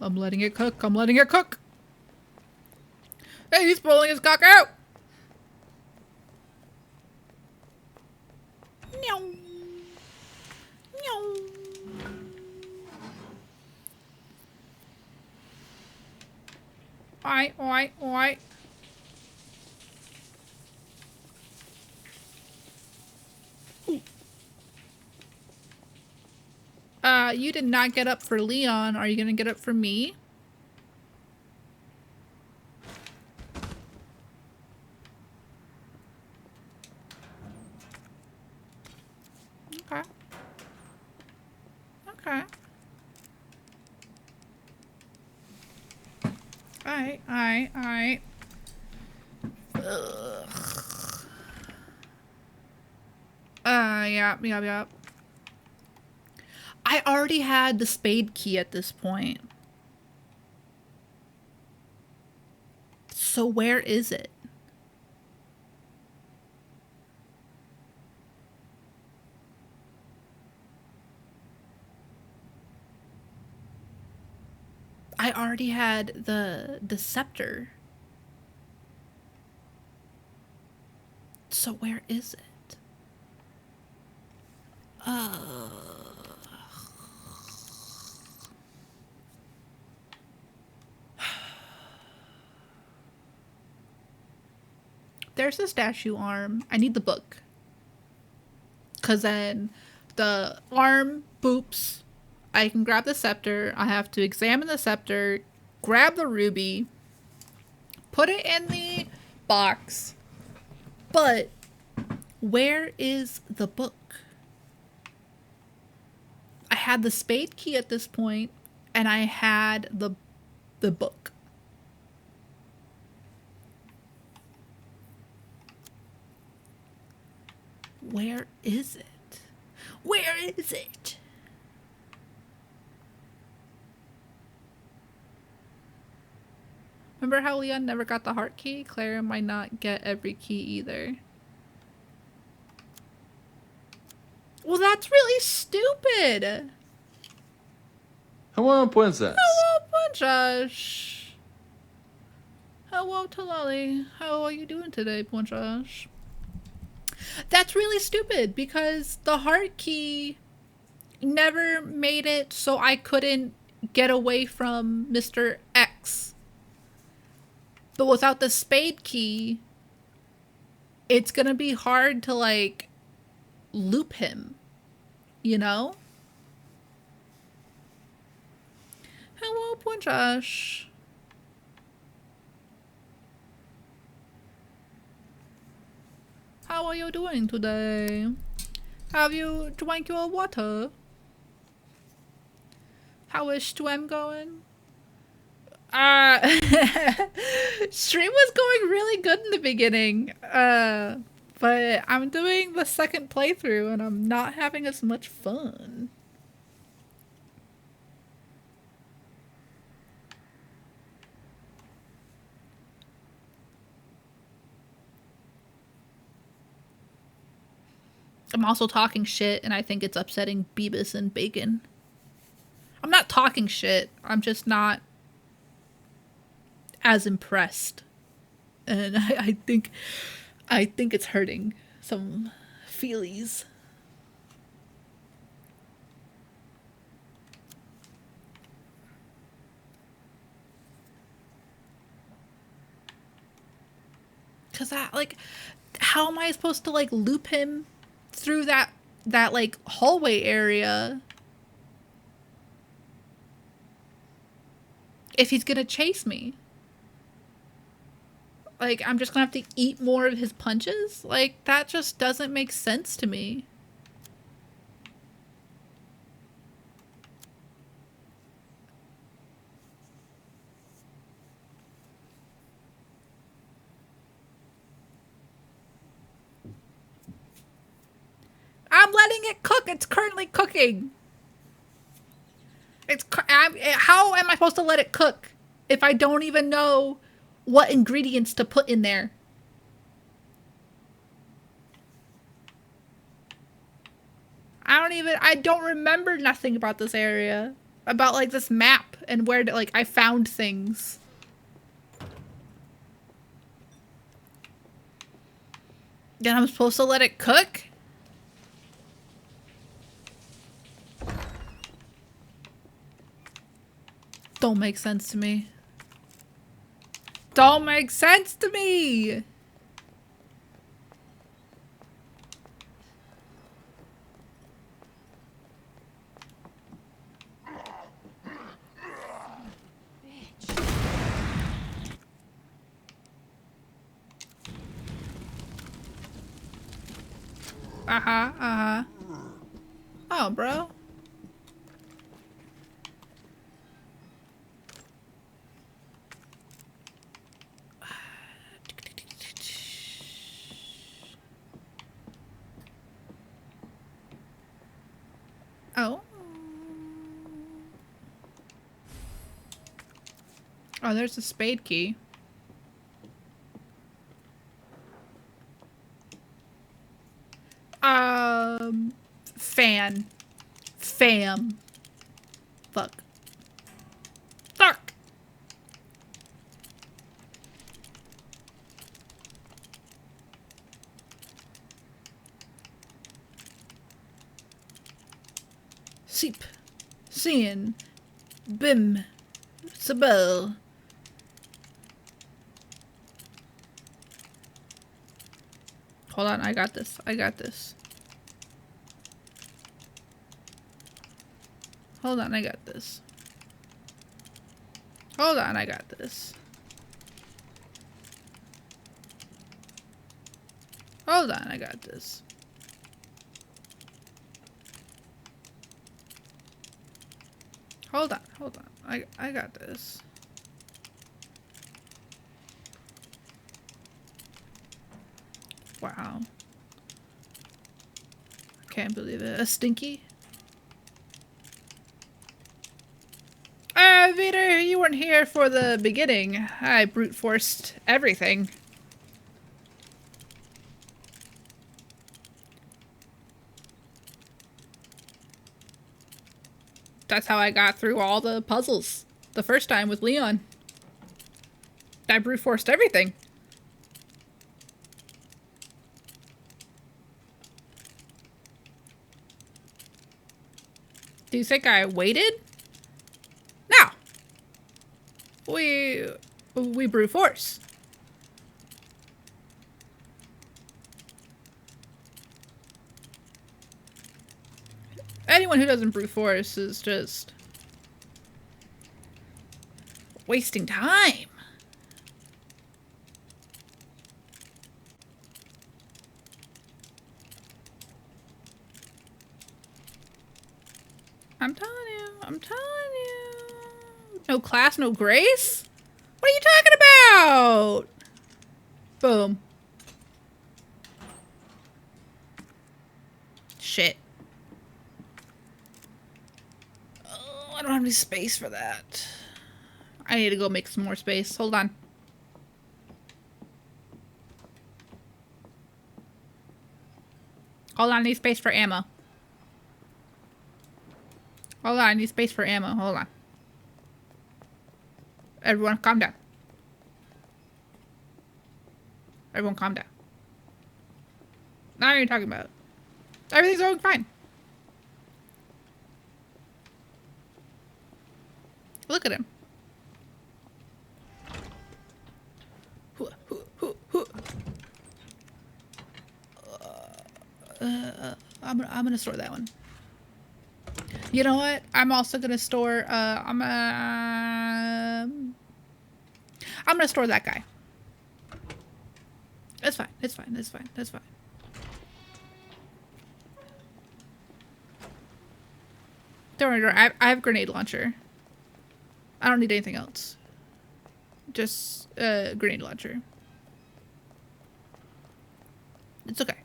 A: I'm letting it cook. Hey, he's pulling his cock out. No. Oi. You did not get up for Leon. Are you gonna get up for me? Okay. Alright. Ugh. Yeah. I already had the spade key at this point. So where is it? I already had the scepter. So where is it? There's the statue arm. I need the book. Because then the arm boops. I can grab the scepter. I have to examine the scepter, grab the ruby, put it in the box. But where is the book? I had the spade key at this point, and I had the book. Where is it? Where is it? Remember how Leon never got the heart key? Clara might not get every key either. Well, that's really stupid.
F: Hello, princess.
A: Hello, Punchash. Hello, Talali. How are you doing today, Punchash? That's really stupid because the heart key never made it so I couldn't get away from Mr. X. But without the spade key, it's gonna be hard to, like, loop him, you know? Hello, Punchash. How are you doing today? Have you drank your water? How is stream going? Stream was going really good in the beginning. But I'm doing the second playthrough and I'm not having as much fun. I'm also talking shit and I think it's upsetting Beavis and Bacon. I'm not talking shit. I'm just not as impressed. And I think it's hurting some feelies. Cause how am I supposed to like loop him through that like hallway area if he's gonna chase me? Like, I'm just gonna have to eat more of his punches? Like, that just doesn't make sense to me. I'm letting it cook. It's currently cooking. How am I supposed to let it cook if I don't even know what ingredients to put in there? I don't remember nothing about this area. About, like, this map and where, like, I found things. Then I'm supposed to let it cook? Don't make sense to me. Don't make sense to me! Oh, bro. Oh. Oh, there's a spade key. Fan. Fam. Fuck. Fuck! Seep. Seeing. Bim. Sabel. Hold on, I got this. I got this. Hold on, I got this. Hold on, I got this. Hold on, I got this. Hold on, hold on. I got this. Wow. Can't believe it. A stinky? Vader, you weren't here for the beginning. I brute forced everything. That's how I got through all the puzzles the first time with Leon. I brute forced everything. Do you think I waited? No. We brute force. Anyone who doesn't brute force is just wasting time. I'm telling you, I'm telling you. No class, no grace? What are you talking about? Boom. Shit. Oh, I don't have any space for that. I need to go make some more space. Hold on. Hold on, I need space for ammo. Hold on, I need space for ammo. Hold on. Everyone, calm down. Everyone, calm down. Now you're talking about. Everything's going fine. Look at him. I'm gonna store that one. You know what? I'm also gonna store. I'm gonna store that guy. It's fine. It's fine. It's fine. It's fine. Don't worry. I have a grenade launcher. I don't need anything else. Just a grenade launcher. It's okay.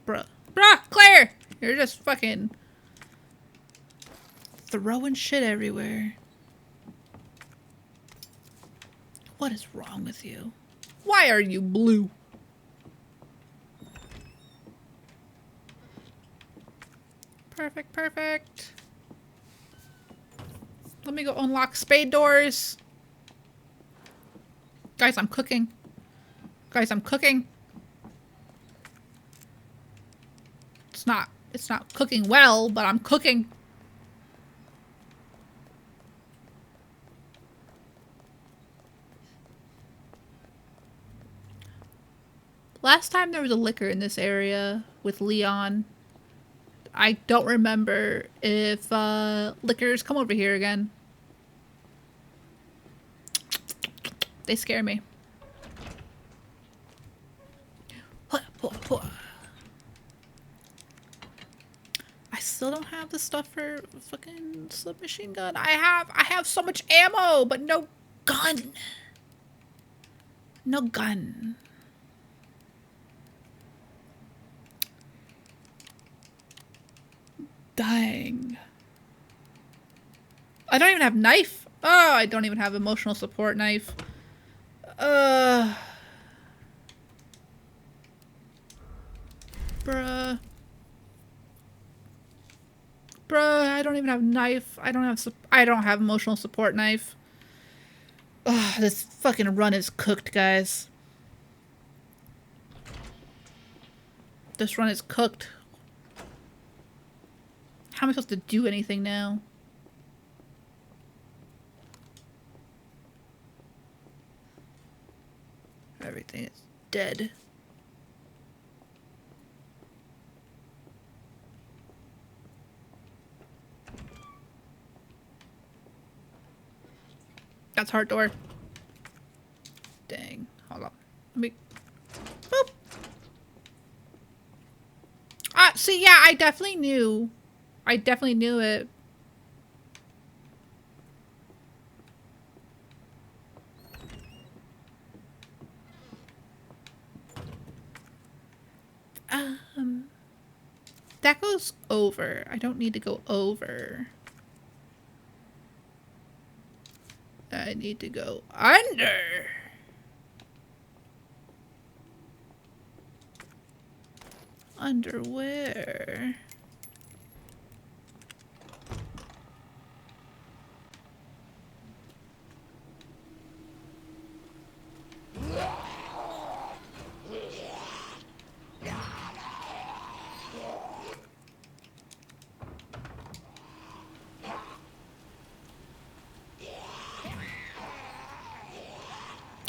A: Bruh. Bruh! Claire! You're just fucking throwing shit everywhere. What is wrong with you? Why are you blue? Perfect, perfect. Let me go unlock spade doors. Guys, I'm cooking. Guys, I'm cooking. It's not cooking well, but I'm cooking. Last time there was a liquor in this area with Leon. I don't remember if liquors come over here again. They scare me. I still don't have the stuff for fucking submachine gun. I have so much ammo, but no gun. No gun. Dang. I don't even have knife. Oh, I don't even have emotional support knife. Bruh. Bruh, I don't even have knife. I don't have emotional support knife. Ugh, this fucking run is cooked, guys. This run is cooked. How am I supposed to do anything now? Everything is dead. That's hard door. Dang. Hold on. Let me... Boop. See, yeah, I definitely knew. I definitely knew it. That goes over. I don't need to go over. I need to go under. Under where?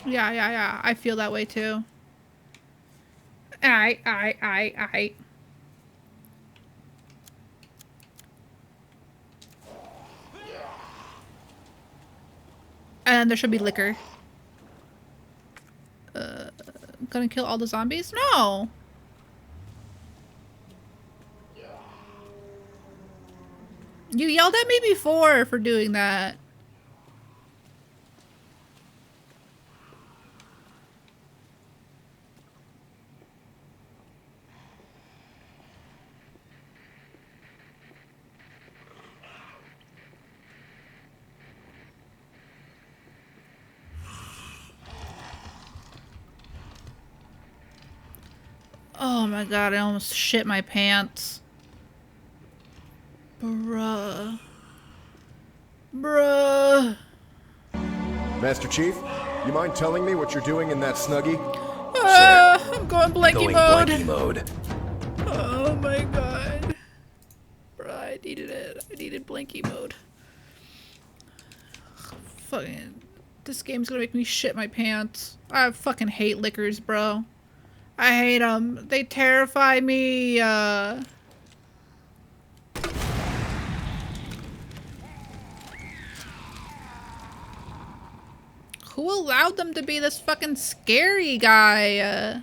A: Yeah. I feel that way too. I. And there should be liquor. Gonna kill all the zombies? No! You yelled at me before for doing that. Oh my god, I almost shit my pants. Bruh. Bruh.
F: Master Chief, you mind telling me what you're doing in that Snuggie?
A: I'm going blanky mode.
F: Blanky mode.
A: Oh my god. Bruh, I needed it. I needed blanky mode. Fucking... This game's gonna make me shit my pants. I fucking hate liquors, bro. I hate them. They terrify me. Who allowed them to be this fucking scary guy?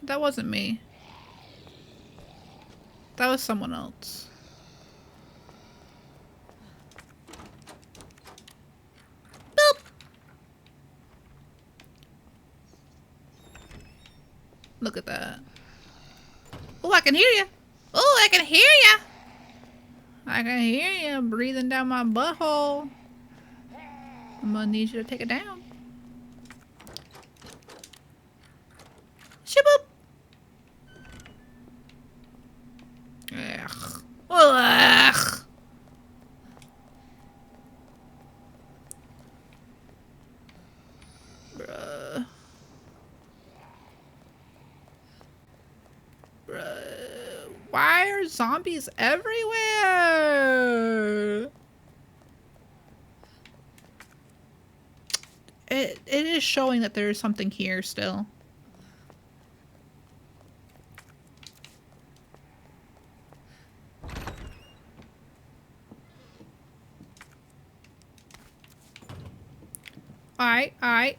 A: That wasn't me. That was someone else. Boop. Look at that. Oh, I can hear you. Oh, I can hear you. I can hear you breathing down my butthole. I'm gonna need you to take it down. Shaboop. Ugh. Ugh. Bruh. Bruh. Why are zombies everywhere? It is showing that there is something here still. I.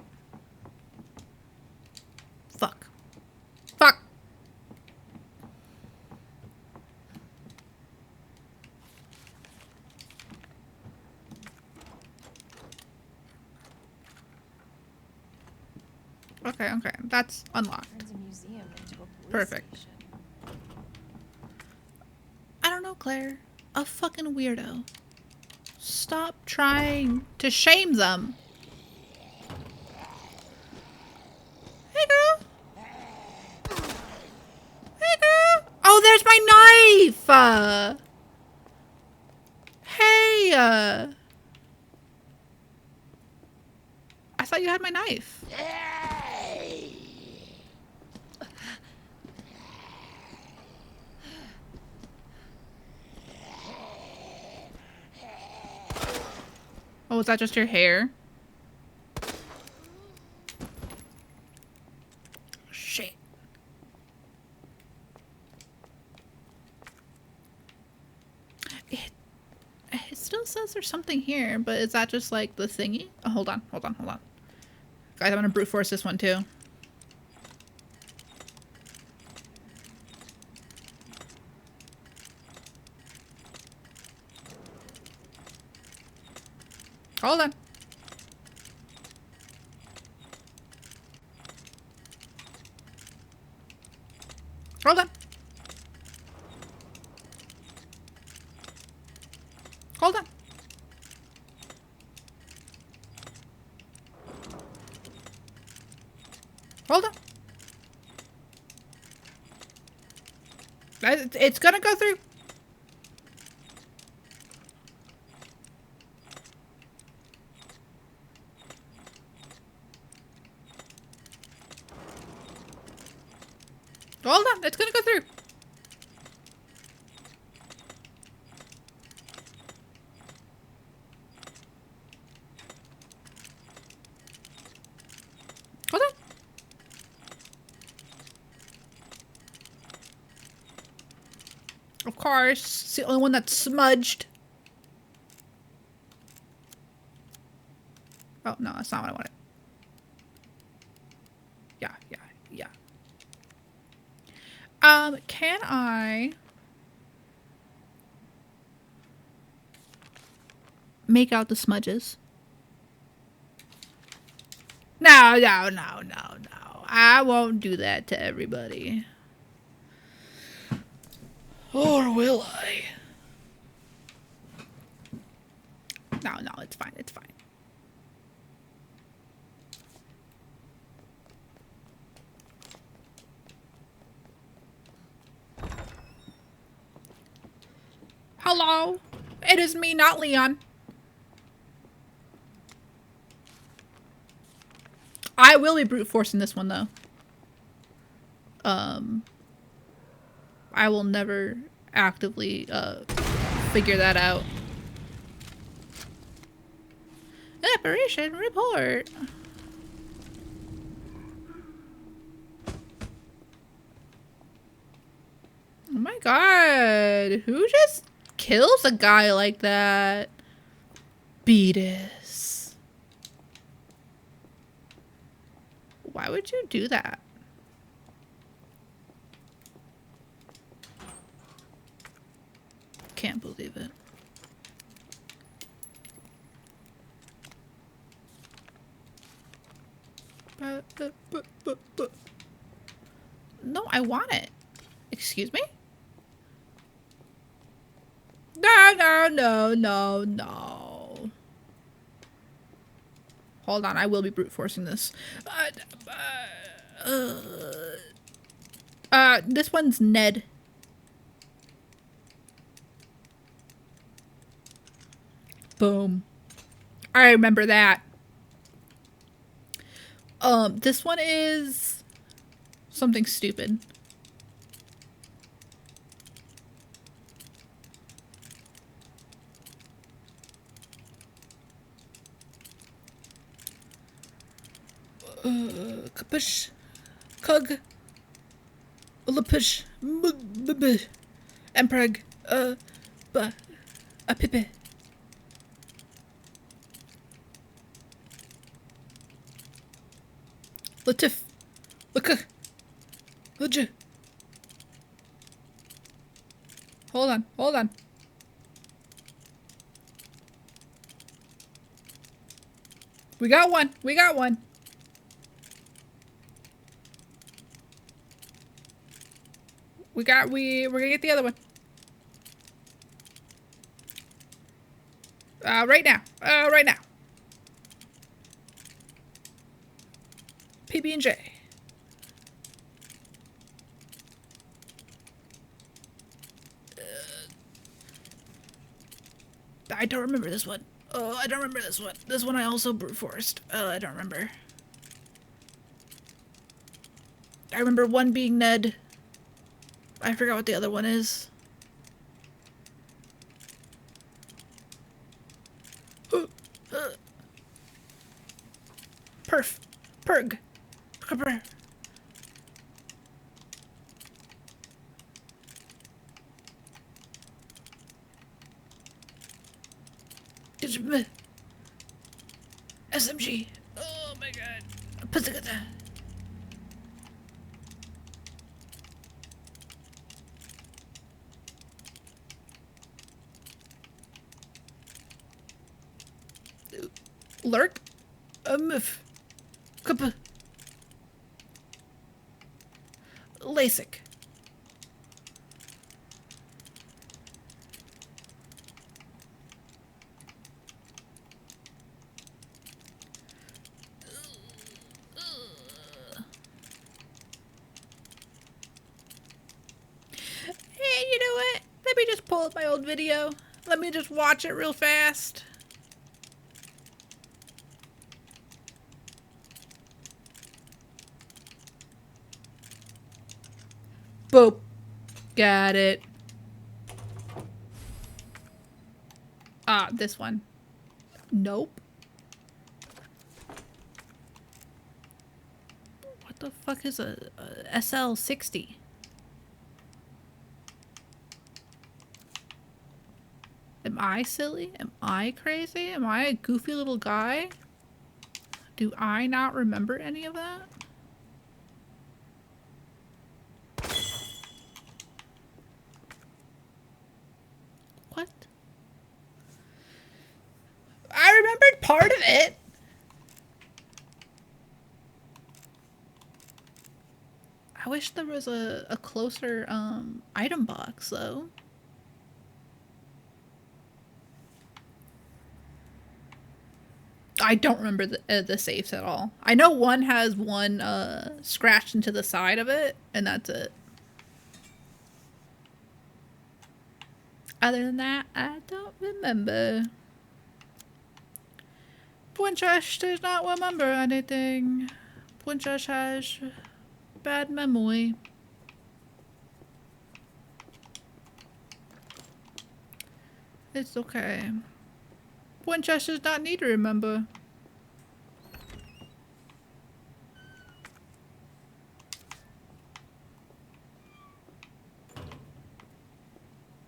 A: Fuck. Fuck. Okay, okay. That's unlocked.
E: Turns a museum into a police
A: Perfect.
E: station.
A: I don't know, Claire. A fucking weirdo. Stop trying to shame them. Hey, girl. Hey, girl. Oh, there's my knife. Hey. I thought you had my knife. Oh, is that just your hair? Shit. It still says there's something here, but is that just like the thingy? Oh, hold on. Guys, I'm gonna brute force this one too. Hold on. Hold on. Hold on. Hold on. It's gonna go through. Hold on, it's gonna go through. Hold on. Of course, it's the only one that's smudged. Oh, no, that's not what I wanted. Yeah. Can I make out the smudges? No. I won't do that to everybody. Or will I? No, it's fine. Hello? It is me, not Leon. I will be brute forcing this one, though. I will never actively, figure that out. Operation report. Oh my god. Who just kills a guy like that? Beatus. Why would you do that? Can't believe it. No, I want it. Excuse me? No. Hold on, I will be brute forcing this. This one's Ned. Boom. I remember that. This one is something stupid. Kapush. Kug. Ulapush. Empreg. A pipe. Latif. Look. Look. Hold on. Hold on. We got one. We got one. We're gonna get the other one. Right now. Right now. PB&J. I don't remember this one. Oh, I don't remember this one. This one I also brute forced. I don't remember. I remember one being Ned. I forgot what the other one is. Perf. Perg. Perg. SMG. Oh my god. Pizzica. Lurk. LASIK. Hey, you know what? Let me just pull up my old video. Let me just watch it real fast. Boop. Got it. This one. Nope. What the fuck is a SL60? Am I silly? Am I crazy? Am I a goofy little guy? Do I not remember any of that? What? I remembered part of it. I wish there was a closer item box though. I don't remember the safes at all. I know one has one scratched into the side of it, and that's it. Other than that, I don't remember. Princess does not remember anything. Princess has bad memory. It's okay. Princess does not need to remember.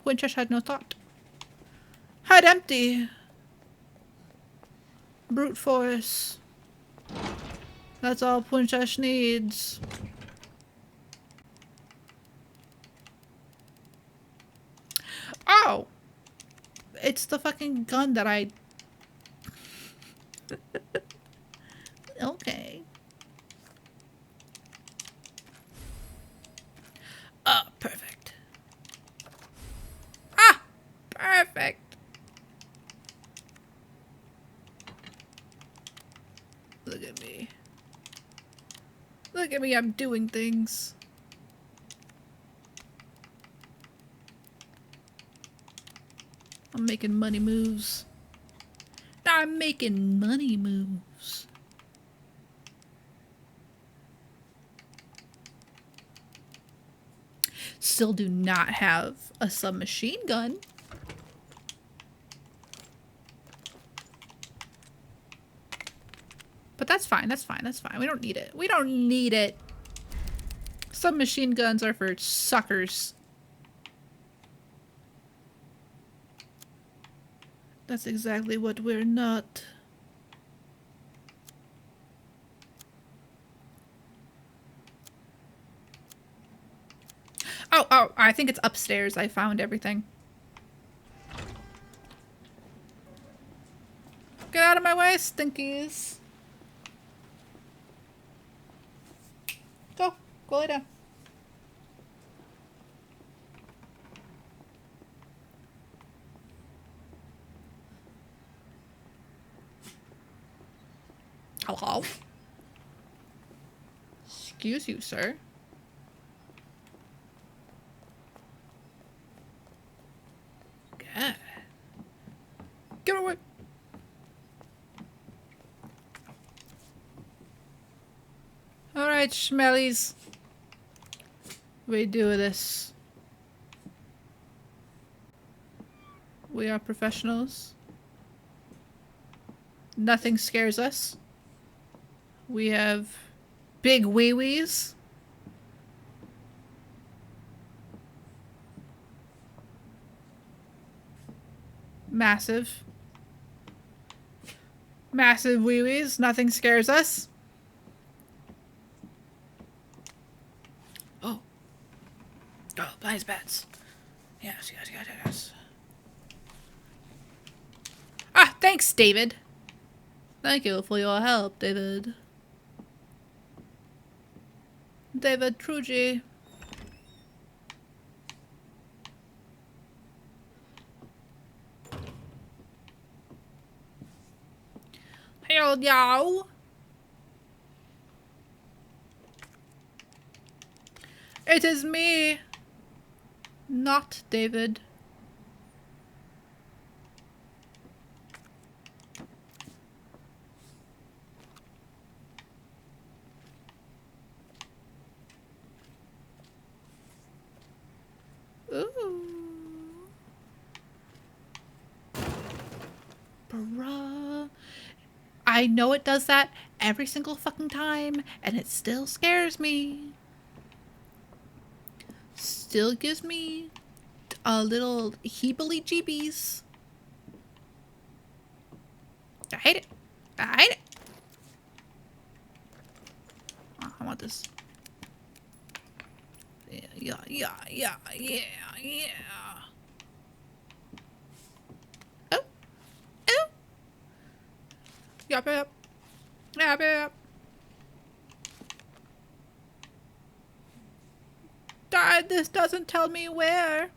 A: Princess had no thought. Head empty. Brute force. That's all Princess needs. Oh! It's the fucking gun that I... Okay. Oh, perfect. Ah! Perfect. Look at me. Look at me, I'm doing things. I'm making money moves. I'm making money moves. Still do not have a submachine gun. But that's fine, that's fine, that's fine. We don't need it. We don't need it. Submachine guns are for suckers. That's exactly what we're not. Oh, I think it's upstairs. I found everything. Get out of my way, stinkies. Go lay down. Hello? Excuse you, sir. God. Get away. Alright, schmellies. We do this. We are professionals. Nothing scares us. We have big wee-wees. Massive. Massive wee-wees. Nothing scares us. Oh. Oh, blind bats. Yes. Ah, thanks, David. Thank you for your help, David. David Trugy. Hell yo. It is me, not David. Ooh. Bruh. I know it does that every single fucking time, and it still scares me. Still gives me a little heebly jeebies. I hate it. I hate it. Oh, I want this. Yeah. Oh. Yep. God, this doesn't tell me where.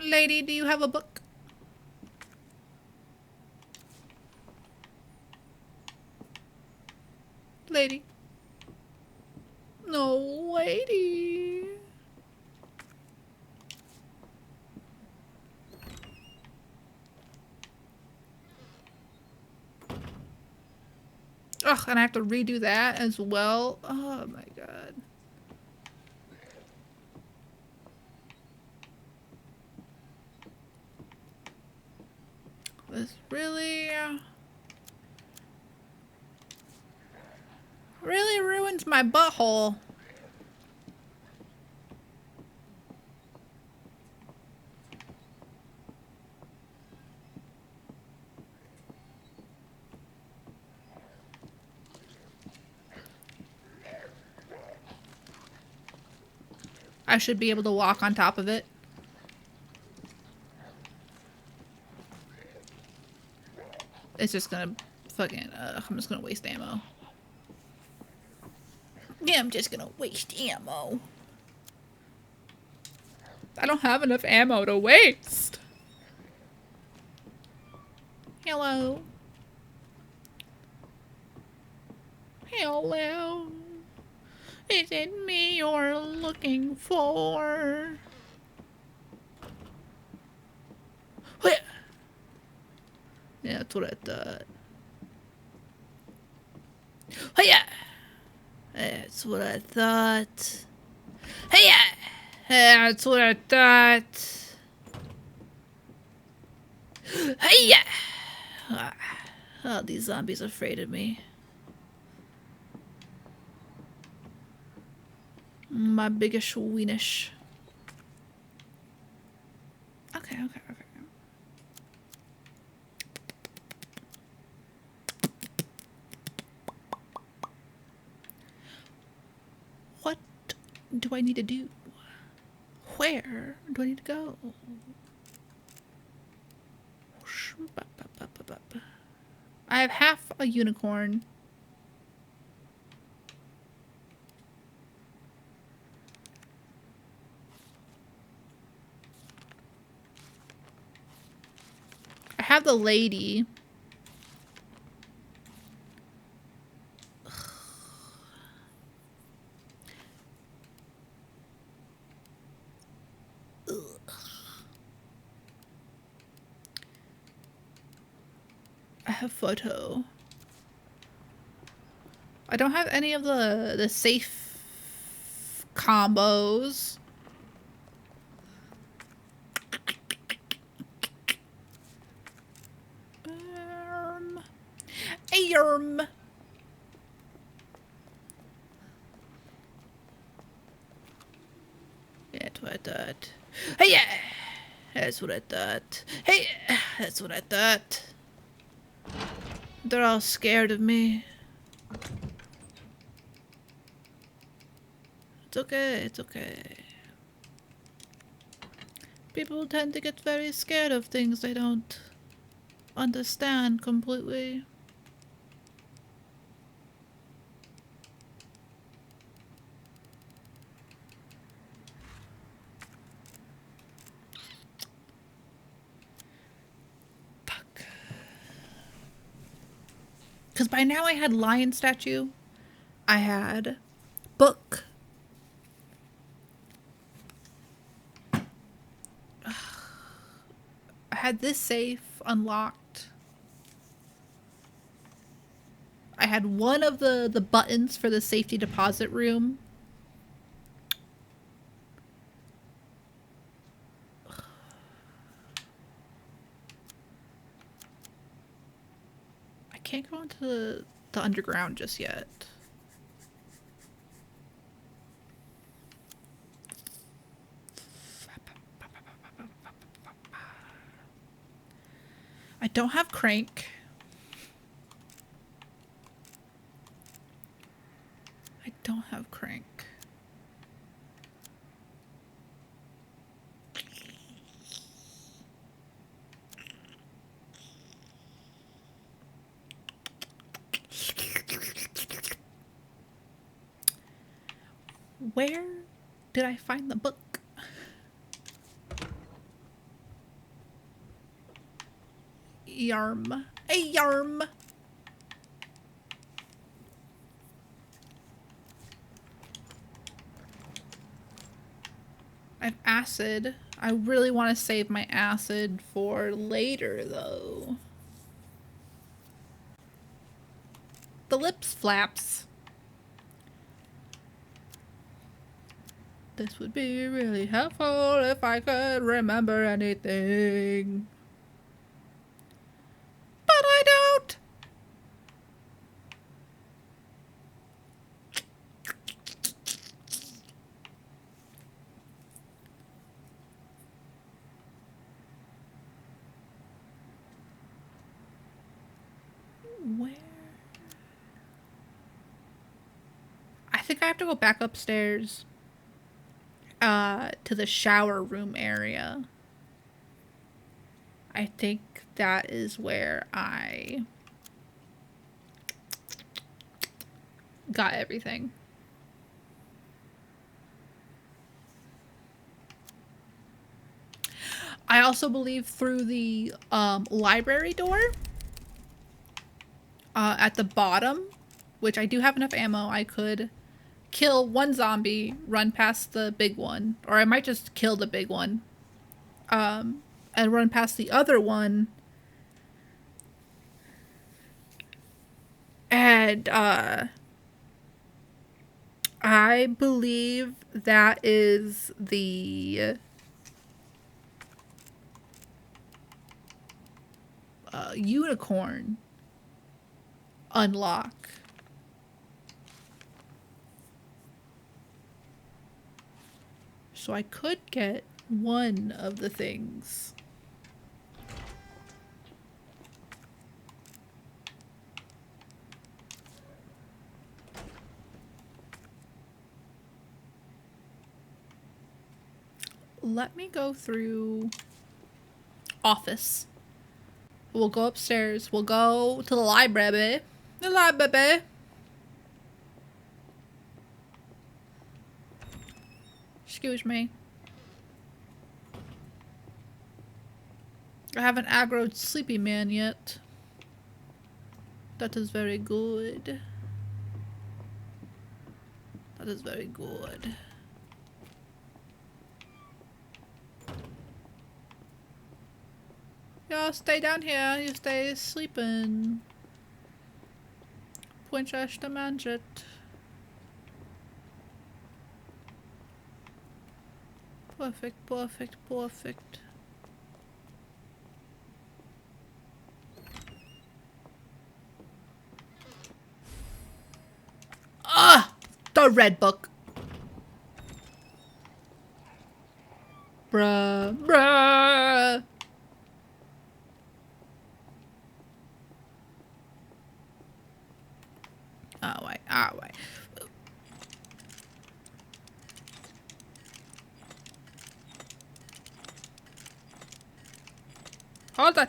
A: Lady, do you have a book? Lady. No, lady. Ugh, and I have to redo that as well. Oh my god. This really ruins my butthole. I should be able to walk on top of it. It's just gonna fucking, I'm just gonna waste ammo. Yeah, I'm just gonna waste ammo. I don't have enough ammo to waste. Hello. Hello. Is it me you're looking for? Yeah, that's what I thought. Hiya! That's what I thought. Hiya! That's what I thought. Hiya! Oh, these zombies are afraid of me. My biggest weenish. Okay. do I need to do? Where do I need to go? I have half a unicorn. I have the lady. I have photo. I don't have any of the safe combos. Arm. That's what I thought. Hey, yeah, that's what I thought. Hey, that's what I thought. They're all scared of me. It's okay, it's okay. People tend to get very scared of things they don't understand completely. Fuck. Because by now I had lion statue. I had book. I had this safe unlocked. I had one of the buttons for the safety deposit room. I can't go into the underground just yet. I don't have crank. I don't have crank. Where did I find the book? Yarm. A yarm. I have acid. I really want to save my acid for later, though. The lips flaps. This would be really helpful if I could remember anything. But I don't! Where? I think I have to go back upstairs. To the shower room area. I think that is where I got everything. I also believe through the library door at the bottom, which I do have enough ammo, I could kill one zombie, run past the big one, or I might just kill the big one, and run past the other one, and I believe that is the unicorn unlock. So I could get one of the things. let me go through office. We'll go upstairs. We'll go to the library. The library. Excuse me. I haven't aggroed Sleepy Man yet. That is very good. That is very good. Y'all stay down here. You stay sleeping. Princess the Manjit. Perfect, perfect, perfect. Ah! The red book. Bruh. Bruh. Oh, wait. Oh, wait. Hold on.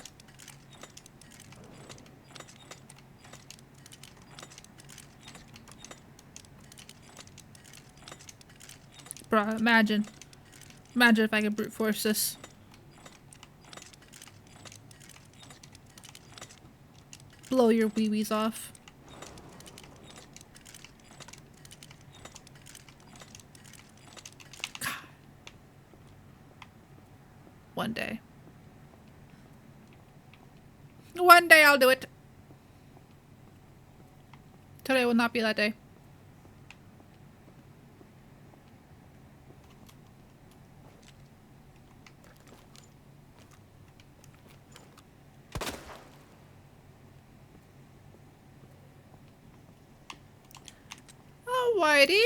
A: Bruh, imagine. Imagine if I could brute force this. Blow your wee-wees off. God. One day. One day I'll do it. Today will not be that day. Alrighty.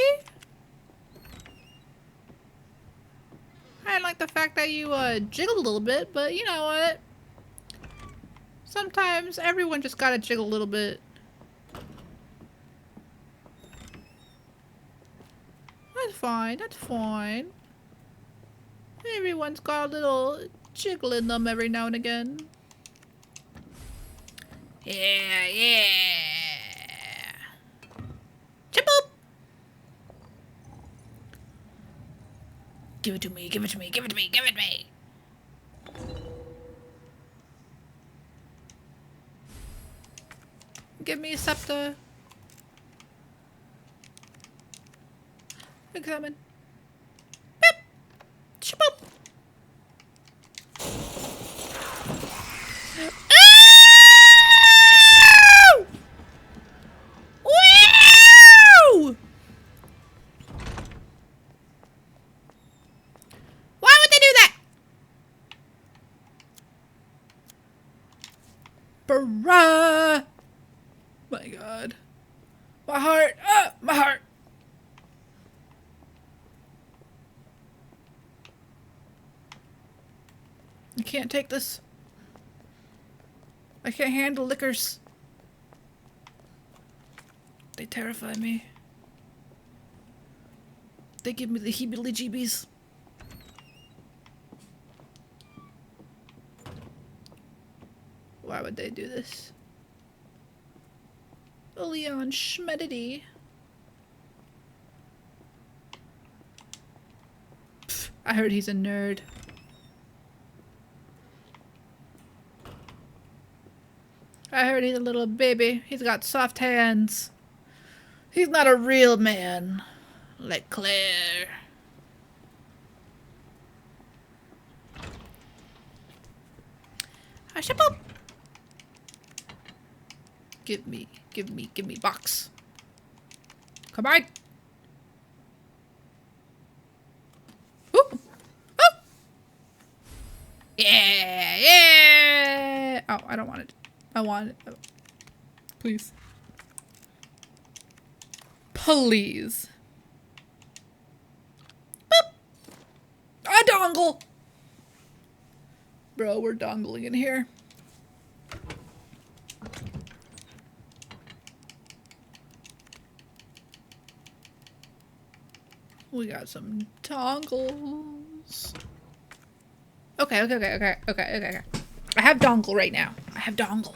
A: I like the fact that you jiggled a little bit, but you know what? Sometimes everyone just gotta jiggle a little bit. That's fine, that's fine. Everyone's got a little jiggle in them every now and again. Yeah, yeah. Chip-boop! Give it to me, give it to me, give it to me, give it to me! Give me a scepter. Examine. Beep! Chip-boop! Bruh! My god. My heart! Ah! My heart! I can't take this. I can't handle liquors. They terrify me. They give me the heebie-jeebies. Why would they do this? Leon Schmedity. Pfft, I heard he's a nerd. I heard he's a little baby. He's got soft hands. He's not a real man. Like Claire. I ship up. Give me box. Come on. Ooh. Oh. Yeah, yeah. Oh, I don't want it. I want it. Please. Please. Boop. A dongle. Bro, we're dongling in here. We got some dongles. Okay, okay, okay, okay, okay, okay, okay. I have dongle right now. I have dongle.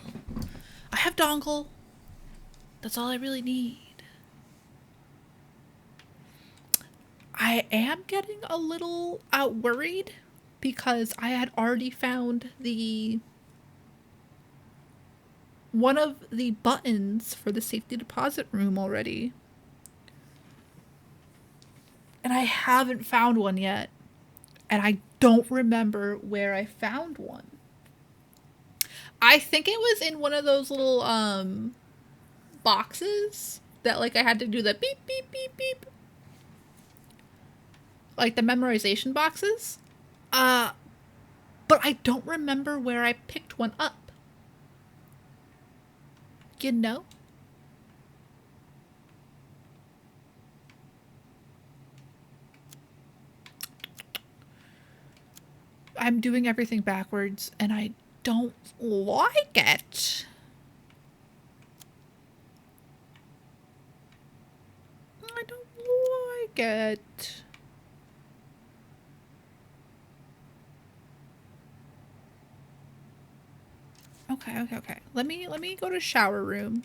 A: I have dongle. That's all I really need. I am getting a little worried because I had already found one of the buttons for the safety deposit room already. And I haven't found one yet. And I don't remember where I found one. I think it was in one of those little boxes that like I had to do the beep beep beep beep. Like the memorization boxes. But I don't remember where I picked one up. You know? I'm doing everything backwards and I don't like it. I don't like it. Okay, okay, okay. Let me go to shower room.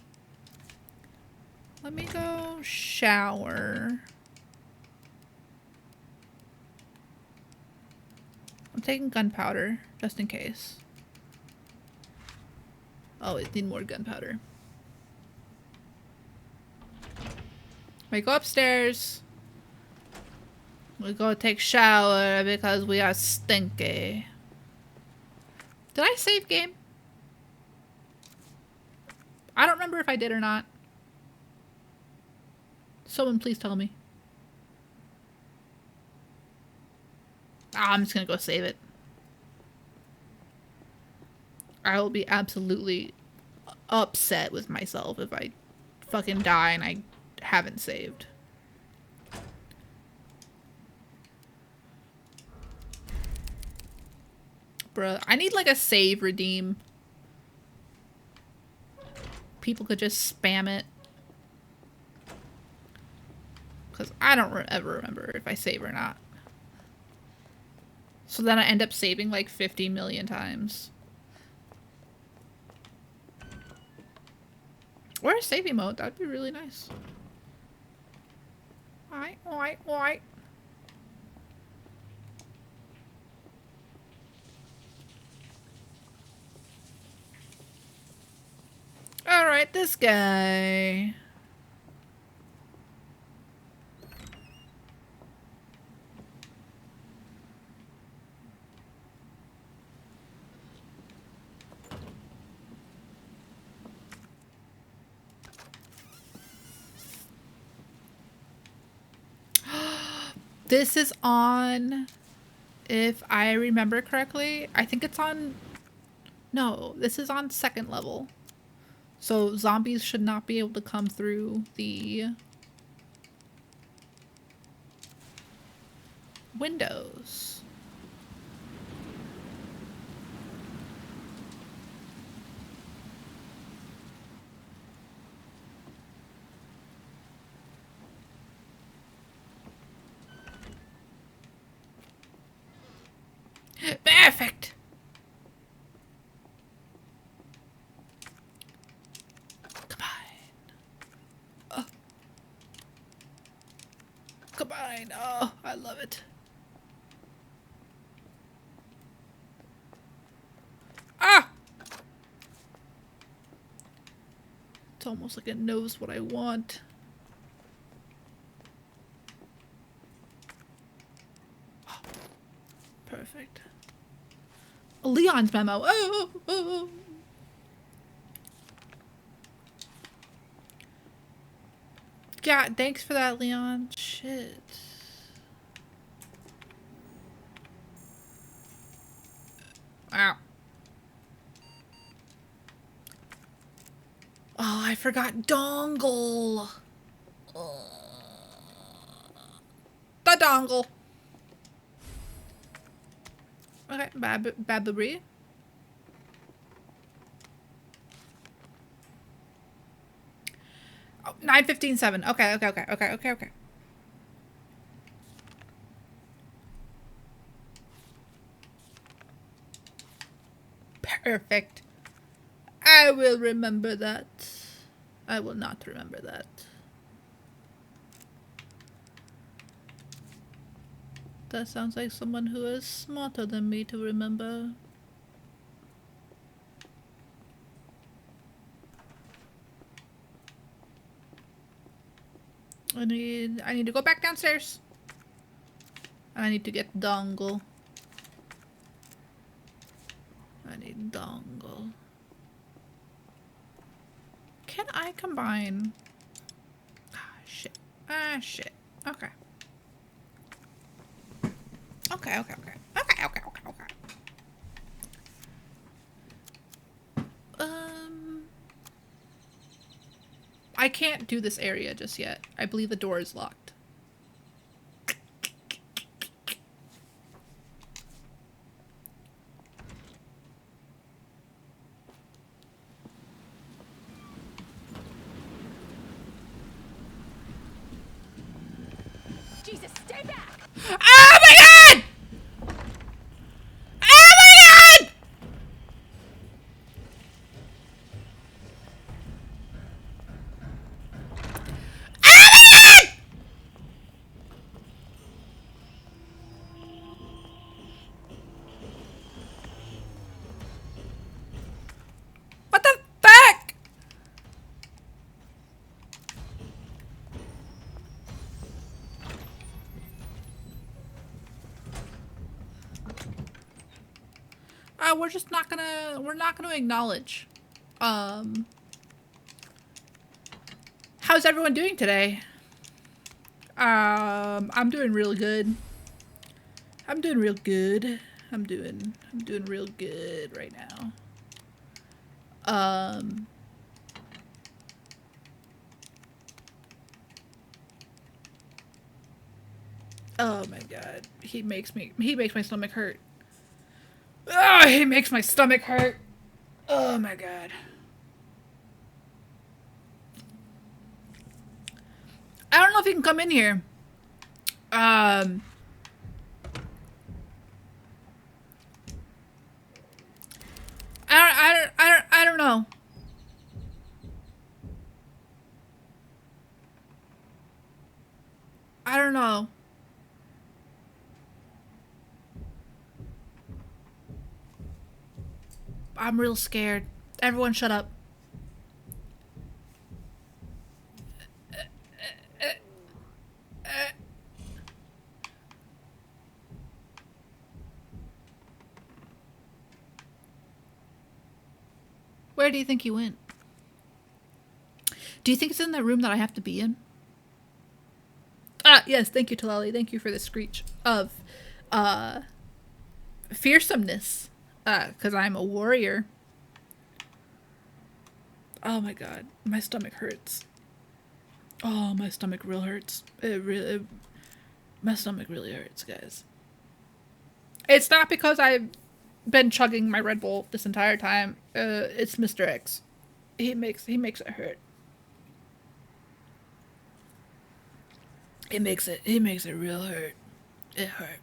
A: Let me go shower. I'm taking gunpowder, just in case. Oh, I need more gunpowder. We go upstairs. We go take shower because we are stinky. Did I save game? I don't remember if I did or not. Someone please tell me. I'm just gonna go save it. I will be absolutely upset with myself if I fucking die and I haven't saved. Bruh, I need like a save redeem. People could just spam it. Because I don't ever remember if I save or not. So then I end up saving like 50 million times. Or a saving mode, that'd be really nice. Alright. Alright, this guy. This is on, if I remember correctly, I think it's on, no, this is on second level. So zombies should not be able to come through the windows. Perfect. Come on. Oh. Come on. Oh, I love it. Ah! It's almost like it knows what I want. Perfect. Leon's memo. Oh. Yeah, thanks for that, Leon. Shit. Wow. Oh, I forgot dongle. The dongle. Okay, Bababri. Oh, 9:15:07. Okay. Perfect. I will remember that. I will not remember that. That sounds like someone who is smarter than me to remember. I need to go back downstairs. I need to get dongle. I need dongle. Can I combine? Ah, shit. Ah, shit. Okay. Okay. I can't do this area just yet. I believe the door is locked.
E: Jesus, stay back!
A: Oh my god! Oh my god! What the fuck? We're not gonna acknowledge. How's everyone doing today? I'm doing real good. I'm doing real good. I'm doing real good right now. Oh my god. He makes my stomach hurt. Oh, he makes my stomach hurt. Oh my god. I don't know if you can come in here. I don't know. I don't know. I'm real scared. Everyone shut up. Where do you think he went? Do you think it's in the room that I have to be in? Ah, yes, thank you, Talali. Thank you for the screech of fearsomeness. Because I'm a warrior. Oh my god, my stomach hurts. Oh, my stomach real hurts. My stomach really hurts, guys. It's not because I've been chugging my Red Bull this entire time. It's Mr. X. He makes it hurt. He makes it real hurt. It hurt.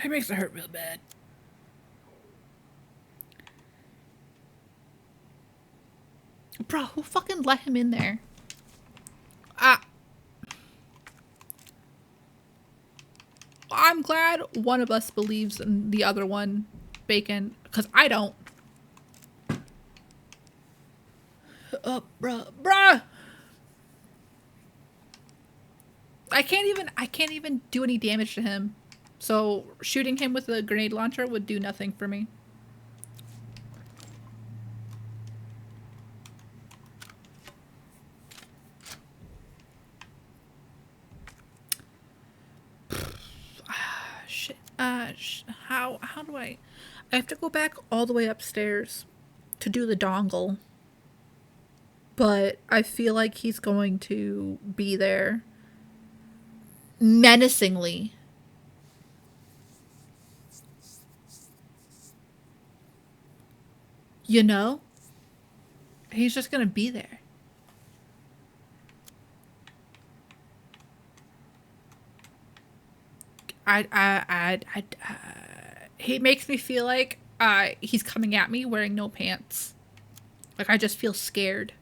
A: He makes it hurt real bad. Bro, who fucking let him in there? I'm glad one of us believes in the other one, Bacon, because I don't. Bruh! I can't even do any damage to him. So shooting him with a grenade launcher would do nothing for me. Shit. How do I have to go back all the way upstairs to do the dongle. But I feel like he's going to be there menacingly. You know? He's just gonna be there. He makes me feel like he's coming at me wearing no pants. Like I just feel scared.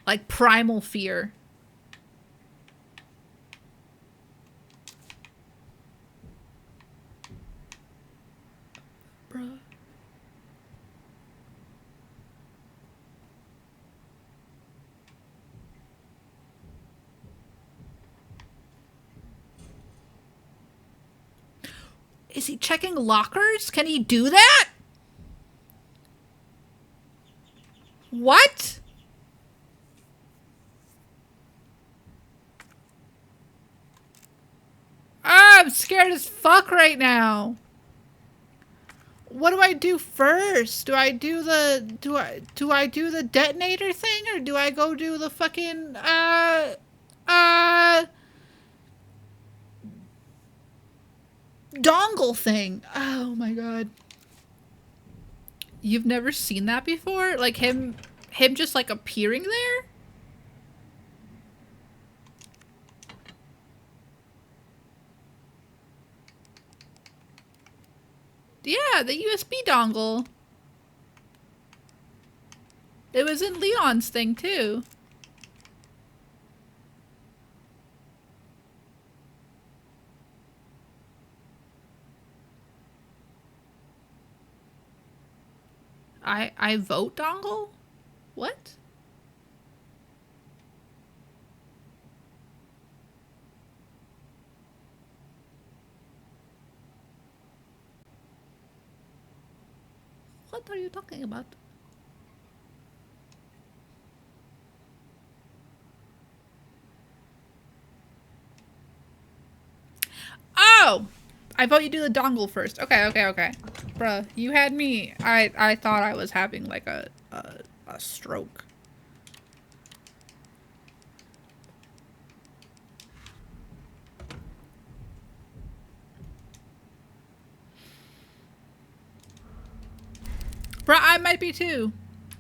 A: Like primal fear. Bruh. Is he checking lockers? Can he do that? What? Ah, I'm scared as fuck right now. What do I do first? Do I do the do I do the detonator thing, or do I go do the fucking dongle thing? Oh my god. You've never seen that before? Like him just like appearing there? Yeah, the USB dongle. It was in Leon's thing too. I vote dongle? What? What are you talking about? Oh! I vote you do the dongle first. Okay, okay, okay. Bruh, you had me. I thought I was having like a stroke. Bruh, I might be too.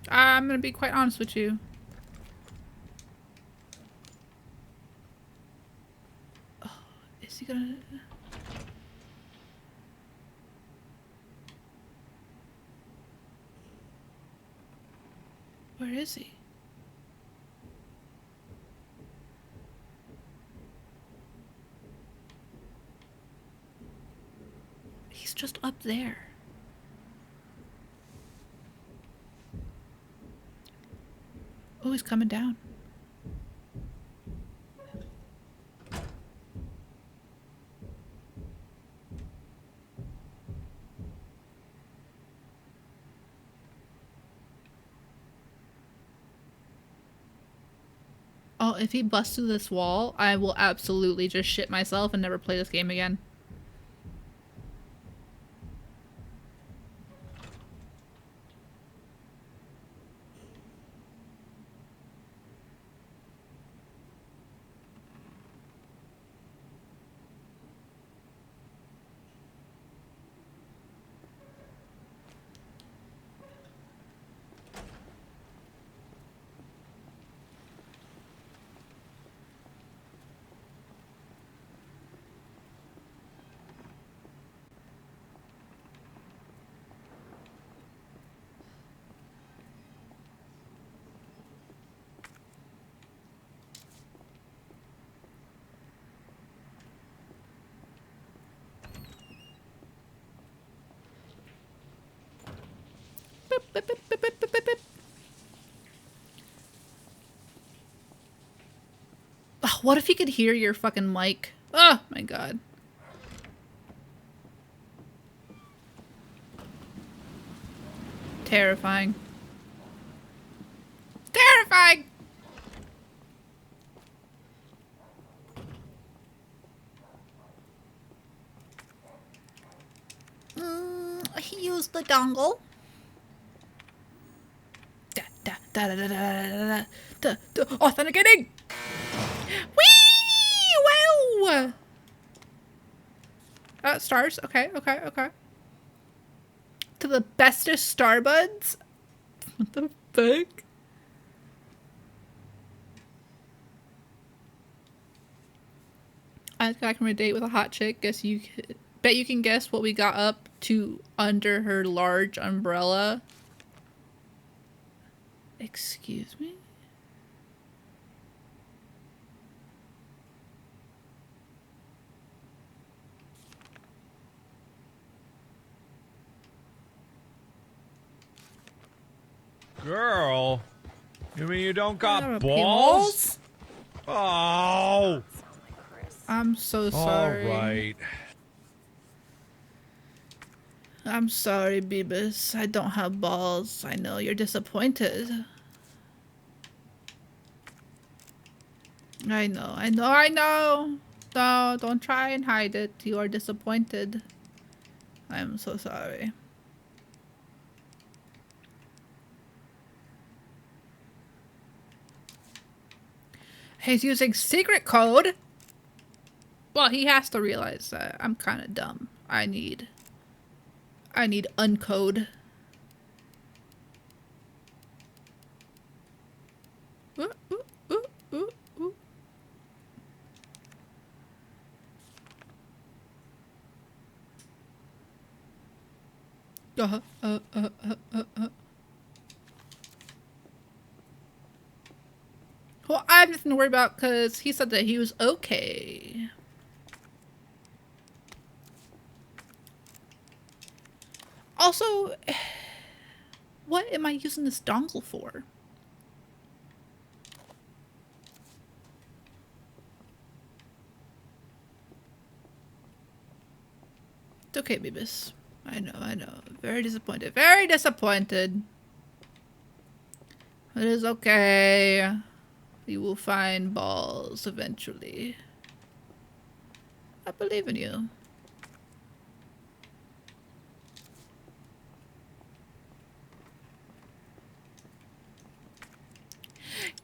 A: I'm gonna be quite honest with you. Oh, is he gonna... Where is he? He's just up there. Oh, he's coming down. Oh, if he busts through this wall, I will absolutely just shit myself and never play this game again. Beep, beep, beep, beep, beep, beep, beep. Ugh, what if he could hear your fucking mic? Oh my god. Terrifying. Terrifying! He used the dongle. Authenticating! Whee! Wow! Stars. Okay, okay, okay. To the bestest starbuds? What the fuck? I got back from a date with a hot chick. Guess you could. Bet you can guess what we got up to under her large umbrella. Excuse me?
G: Girl, you mean you don't got
A: Pimples?
G: balls? Oh,
B: Sounds like Chris.
A: I'm so
G: all
A: sorry.
G: right.
A: I'm sorry, Beavis. I don't have balls. I know you're disappointed. I know. No, don't try and hide it. You are disappointed. I'm so sorry. He's using secret code. Well, he has to realize that I'm kind of dumb. I need uncode. Ooh, ooh, ooh, ooh, ooh. Well, I have nothing to worry about because he said that he was okay. Also, what am I using this dongle for? It's okay, Beavis. I know. Very disappointed. Very disappointed. It is okay. You will find balls eventually. I believe in you.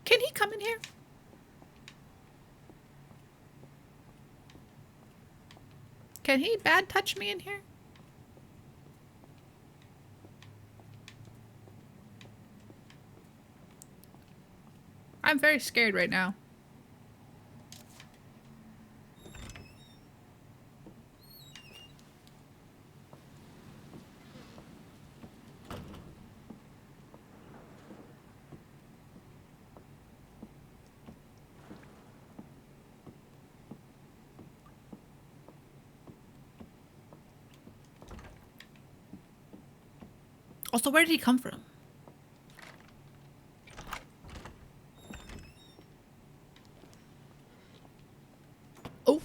A: Can he come in here? Can he bad touch me in here? I'm very scared right now. Also, where did he come from? Oh.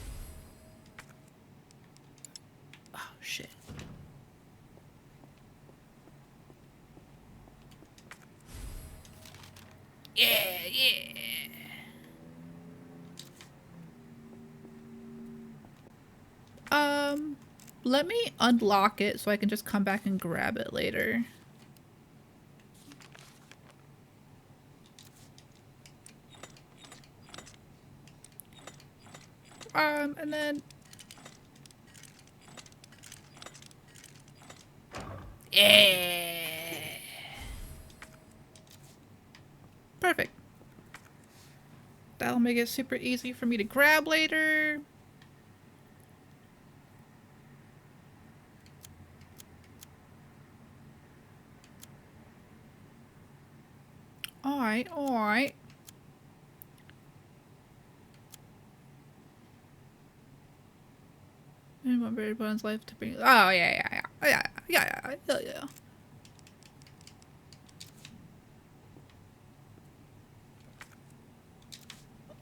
A: Oh, shit. Yeah. Let me unlock it so I can just come back and grab it later. And then... Yeah. Perfect. That'll make it super easy for me to grab later. Alright. And one very bone's life to bring. Oh, yeah.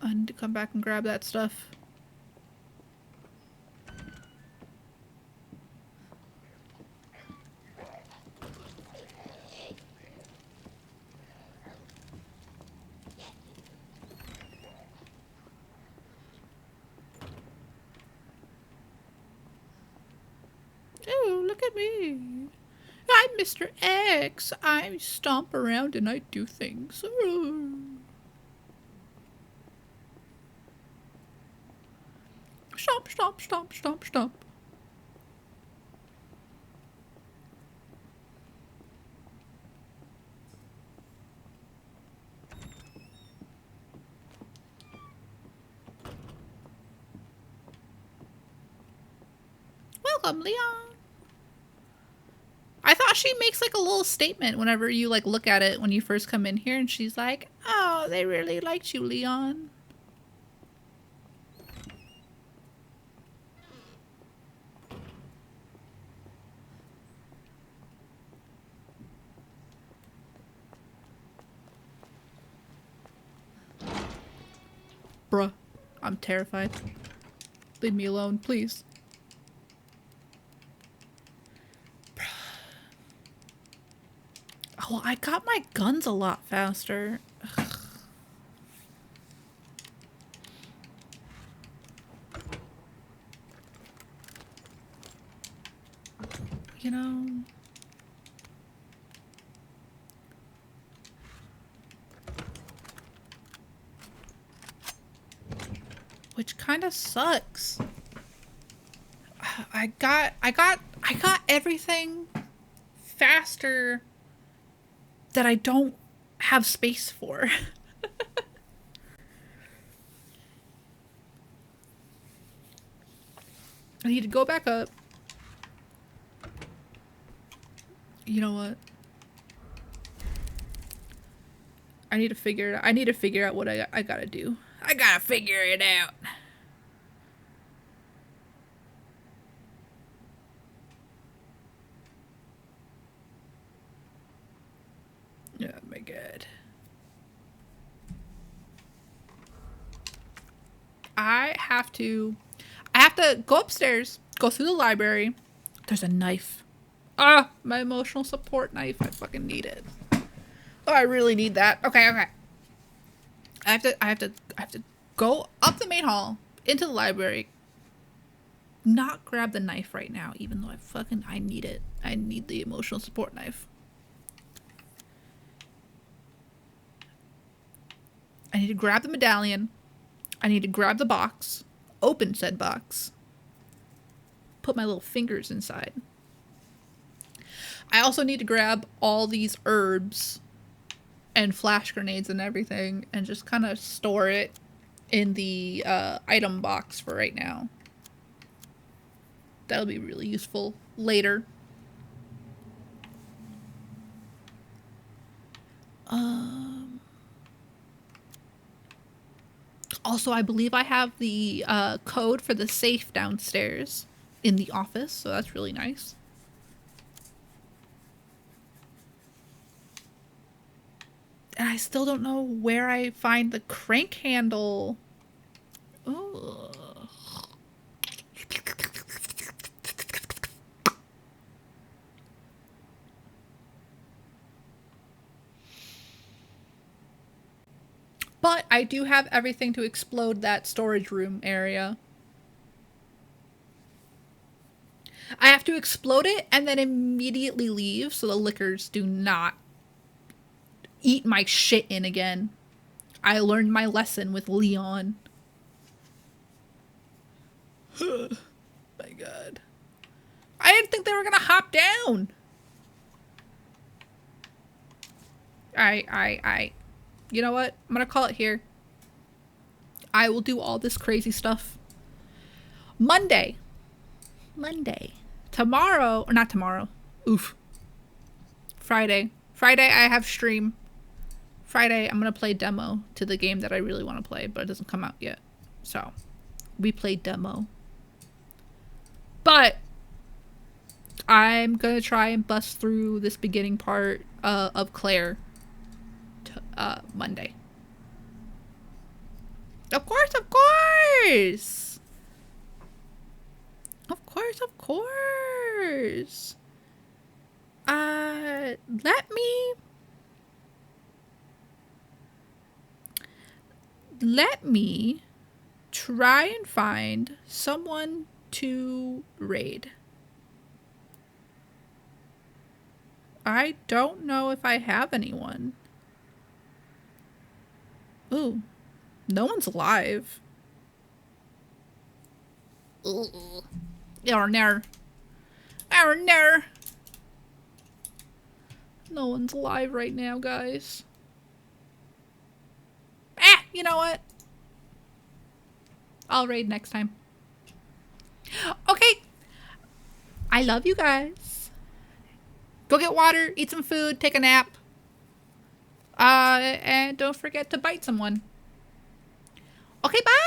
A: I need to come back and grab that stuff. Oh, look at me. I'm Mr. X. I stomp around and I do things. Stomp. Welcome, Leon. I thought she makes like a little statement whenever you like look at it when you first come in here, and she's like, "Oh, they really liked you, Leon." Bruh, I'm terrified. Leave me alone, please. Oh, I got my guns a lot faster. Ugh. You know... Which kind of sucks. I got everything faster that I don't have space for. I need to go back up. You know what? I need to figure out what I gotta do. I gotta figure it out. Oh my god. I have to go upstairs, go through the library. There's a knife. Ah, my emotional support knife. I fucking need it. Oh, I really need that. Okay, okay. I have to go up the main hall into the library. Not grab the knife right now, even though I need it. I need the emotional support knife. I need to grab the medallion. I need to grab the box. Open said box. Put my little fingers inside. I also need to grab all these herbs and flash grenades and everything and just kind of store it in the item box for right now. That'll be really useful later. Also, I believe I have the code for the safe downstairs in the office, so that's really nice. And I still don't know where I find the crank handle. Ugh. But I do have everything to explode that storage room area. I have to explode it and then immediately leave so the lickers do not eat my shit in again. I learned my lesson with Leon. My god. I didn't think they were gonna hop down. Alright. You know what? I'm gonna call it here. I will do all this crazy stuff Monday. Tomorrow, or not tomorrow. Oof. Friday I have stream. Friday I'm gonna play demo to the game that I really want to play, but it doesn't come out yet. So we play demo. But I'm gonna try and bust through this beginning part of Claire Monday. Of course. Let me try and find someone to raid. I don't know if I have anyone. Ooh, no one's alive. Or near. No one's alive right now, guys. You know what? I'll raid next time. Okay. I love you guys. Go get water, eat some food, take a nap. And don't forget to bite someone. Okay, bye.